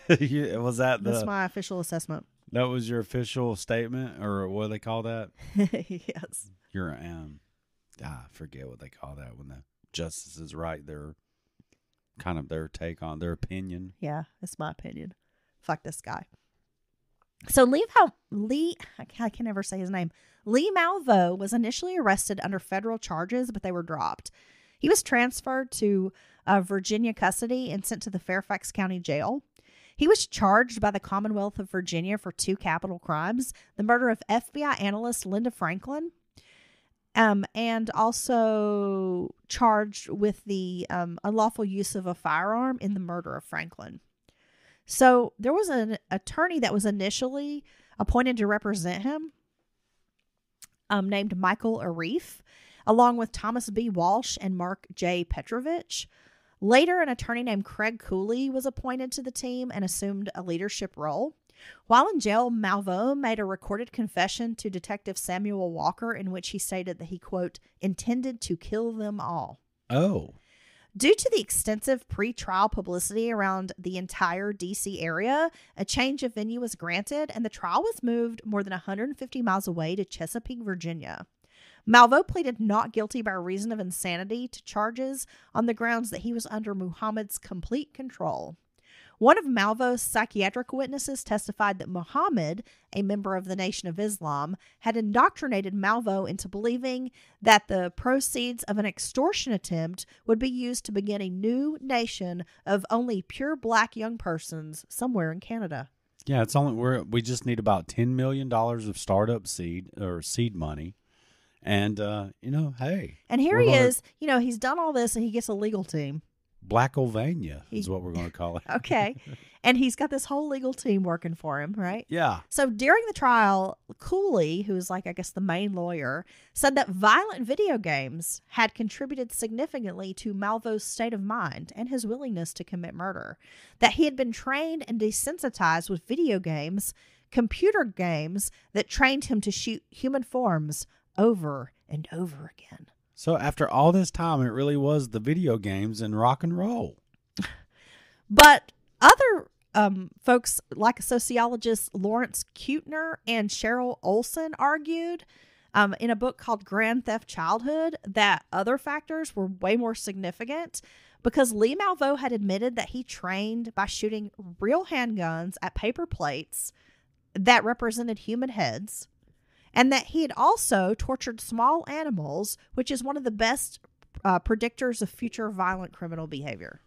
Was that That's my official assessment. That was your official statement, or what do they call that? Yes. Your I forget what they call that when the justices write their kind of their take on their opinion. Yeah, that's my opinion. Fuck this guy. So I can never say his name. Lee Malvo was initially arrested under federal charges, but they were dropped. He was transferred to Virginia custody and sent to the Fairfax County Jail. He was charged by the Commonwealth of Virginia for 2 capital crimes: the murder of FBI analyst Linda Franklin, and also charged with the unlawful use of a firearm in the murder of Franklin. So there was an attorney that was initially appointed to represent him, named Michael Arif, along with Thomas B. Walsh and Mark J. Petrovich. Later, an attorney named Craig Cooley was appointed to the team and assumed a leadership role. While in jail, Malvo made a recorded confession to Detective Samuel Walker in which he stated that he, quote, intended to kill them all. Oh. Due to the extensive pre-trial publicity around the entire D.C. area, a change of venue was granted, and the trial was moved more than 150 miles away to Chesapeake, Virginia. Malvo pleaded not guilty by reason of insanity to charges on the grounds that he was under Muhammad's complete control. One of Malvo's psychiatric witnesses testified that Muhammad, a member of the Nation of Islam, had indoctrinated Malvo into believing that the proceeds of an extortion attempt would be used to begin a new nation of only pure black young persons somewhere in Canada. Yeah, it's only we just need about $10 million of startup seed money. And, hey. And here he is, he's done all this and he gets a legal team. Blackylvania is what we're going to call it. Okay. And he's got this whole legal team working for him, right? Yeah. So during the trial, Cooley, who's the main lawyer, said that violent video games had contributed significantly to Malvo's state of mind and his willingness to commit murder. That he had been trained and desensitized with video games, computer games that trained him to shoot human forms over and over again. So after all this time, it really was the video games and rock and roll. But other folks, like sociologists Lawrence Kuetner and Cheryl Olson, argued in a book called Grand Theft Childhood that other factors were way more significant because Lee Malvo had admitted that he trained by shooting real handguns at paper plates that represented human heads, and that he had also tortured small animals, which is one of the best predictors of future violent criminal behavior.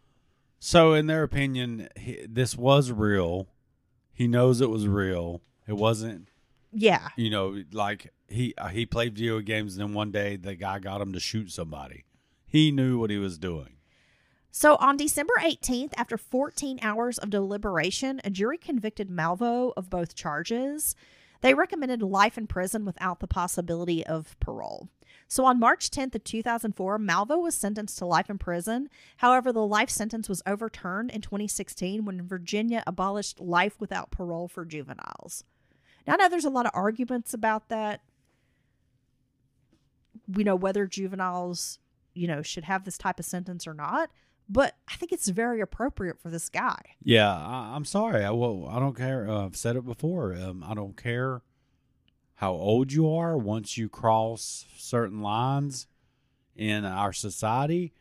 So in their opinion, this was real. He knows it was real. It wasn't, like he played video games and then one day the guy got him to shoot somebody. He knew what he was doing. So on December 18th, after 14 hours of deliberation, a jury convicted Malvo of both charges. They recommended life in prison without the possibility of parole. So on March 10th of 2004, Malvo was sentenced to life in prison. However, the life sentence was overturned in 2016 when Virginia abolished life without parole for juveniles. Now, I know there's a lot of arguments about that. Whether juveniles, should have this type of sentence or not. But I think it's very appropriate for this guy. Yeah, I'm sorry. I don't care. I've said it before. I don't care how old you are. Once you cross certain lines in our society,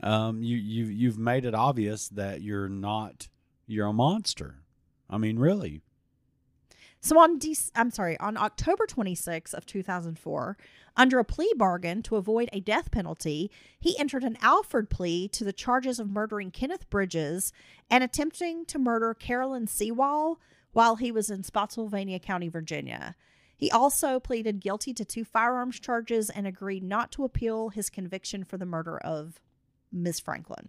you've made it obvious that you're a monster. I mean, really. So on October 26th of 2004, under a plea bargain to avoid a death penalty, he entered an Alford plea to the charges of murdering Kenneth Bridges and attempting to murder Carolyn Sewall while he was in Spotsylvania County, Virginia. He also pleaded guilty to 2 firearms charges and agreed not to appeal his conviction for the murder of Ms. Franklin.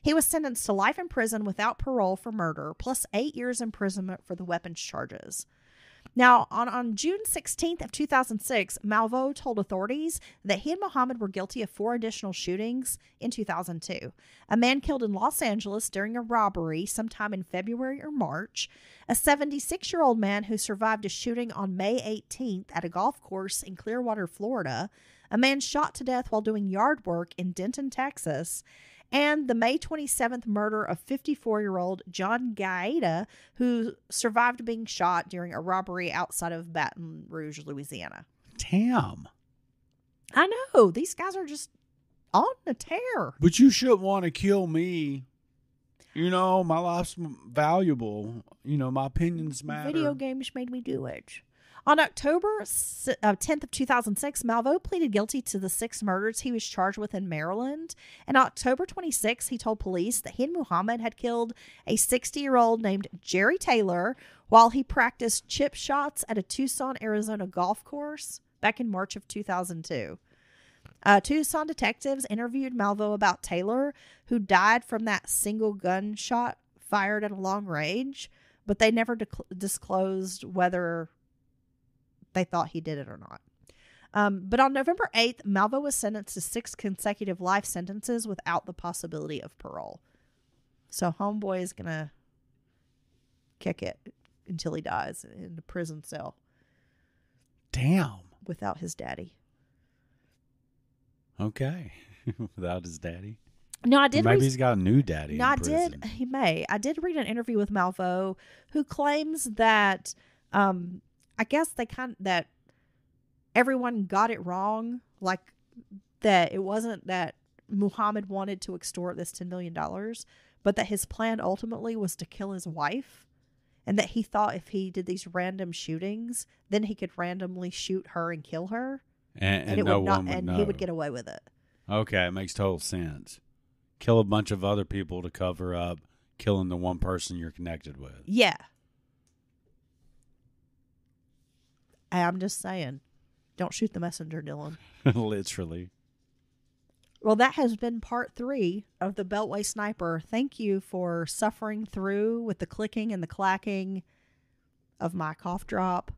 He was sentenced to life in prison without parole for murder, plus 8 years imprisonment for the weapons charges. Now, on June 16th of 2006, Malveaux told authorities that he and Muhammad were guilty of 4 additional shootings in 2002. A man killed in Los Angeles during a robbery sometime in February or March. A 76-year-old man who survived a shooting on May 18th at a golf course in Clearwater, Florida. A man shot to death while doing yard work in Denton, Texas. And the May 27th murder of 54-year-old John Gaeta, who survived being shot during a robbery outside of Baton Rouge, Louisiana. Damn. I know. These guys are just on the tear. But you shouldn't want to kill me. You know, my life's valuable. You know, my opinions matter. Video games made me do it. On October 10th of 2006, Malveaux pleaded guilty to the 6 murders he was charged with in Maryland. And October 26th, he told police that he and Muhammad had killed a 60-year-old named Jerry Taylor while he practiced chip shots at a Tucson, Arizona golf course back in March of 2002. Tucson detectives interviewed Malveaux about Taylor, who died from that single gunshot fired at a long range, but they never disclosed whether they thought he did it or not. But on November 8th, Malveaux was sentenced to 6 consecutive life sentences without the possibility of parole. So homeboy is going to kick it until he dies in the prison cell. Damn. Without his daddy. Okay. Without his daddy. No, I did. Maybe he's got a new daddy. No, in prison. He may. I did read an interview with Malveaux, who claims that, I guess that everyone got it wrong. Like that it wasn't that Muhammad wanted to extort this $10 million, but that his plan ultimately was to kill his wife, and that he thought if he did these random shootings, then he could randomly shoot her and kill her, and no one would know. He would get away with it. Okay, it makes total sense. Kill a bunch of other people to cover up killing the one person you're connected with. Yeah. I'm just saying, don't shoot the messenger, Dylan. Literally. Well, that has been part 3 of the Beltway Sniper. Thank you for suffering through with the clicking and the clacking of my cough drop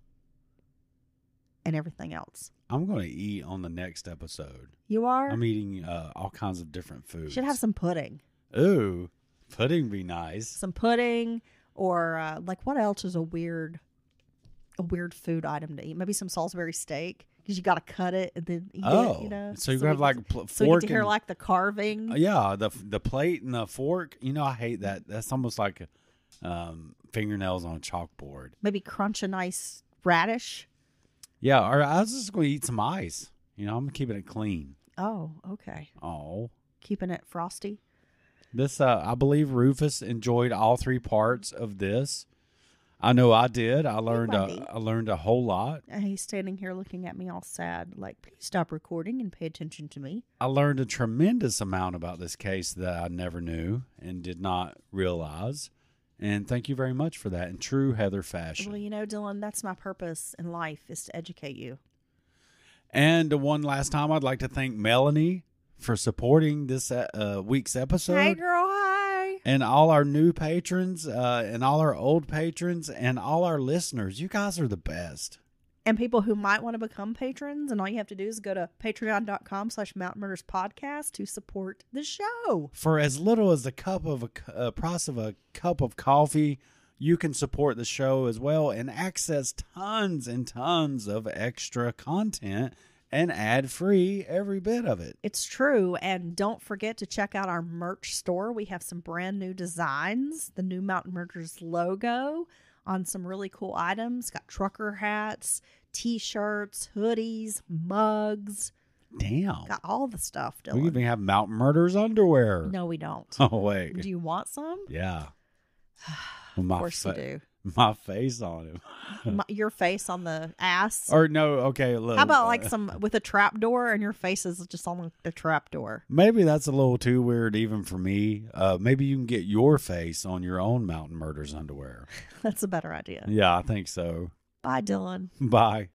and everything else. I'm going to eat on the next episode. You are? I'm eating all kinds of different foods. Should have some pudding. Ooh, pudding be nice. Some pudding, or like what else is a weird food item to eat? Maybe some Salisbury steak, because you got to cut it and then eat it. You know, so you have like fork. So you get to hear like the carving. Yeah, the plate and the fork. You know, I hate that. That's almost like fingernails on a chalkboard. Maybe crunch a nice radish. Yeah, or I was just going to eat some ice. You know, I'm keeping it clean. Oh, okay. Oh, keeping it frosty. This, I believe Rufus enjoyed all 3 parts of this. I know I did. I learned a whole lot. And he's standing here looking at me all sad, like, please stop recording and pay attention to me. I learned a tremendous amount about this case that I never knew and did not realize. And thank you very much for that in true Heather fashion. Well, you know, Dylan, that's my purpose in life, is to educate you. And one last time, I'd like to thank Melanie for supporting this week's episode. Hey, girl, hi. And all our new patrons and all our old patrons and all our listeners. You guys are the best. And people who might want to become patrons, and all you have to do is go to patreon.com/mountainmurderspodcast to support the show. For as little as the price of a cup of coffee, you can support the show as well and access tons and tons of extra content and ad-free every bit of it. It's true. And don't forget to check out our merch store. We have some brand new designs, the new Mountain Murders logo on some really cool items. Got trucker hats, t-shirts, hoodies, mugs. Damn. Got all the stuff, Dylan. We even have Mountain Murders underwear. No, we don't. Oh, wait. Do you want some? Yeah. Of course you do. My face on him. Your face on the ass? Or no, okay, look. How about like some with a trap door and your face is just on the trap door? Maybe that's a little too weird even for me. Maybe you can get your face on your own Mountain Murders underwear. That's a better idea. Yeah, I think so. Bye, Dylan. Bye.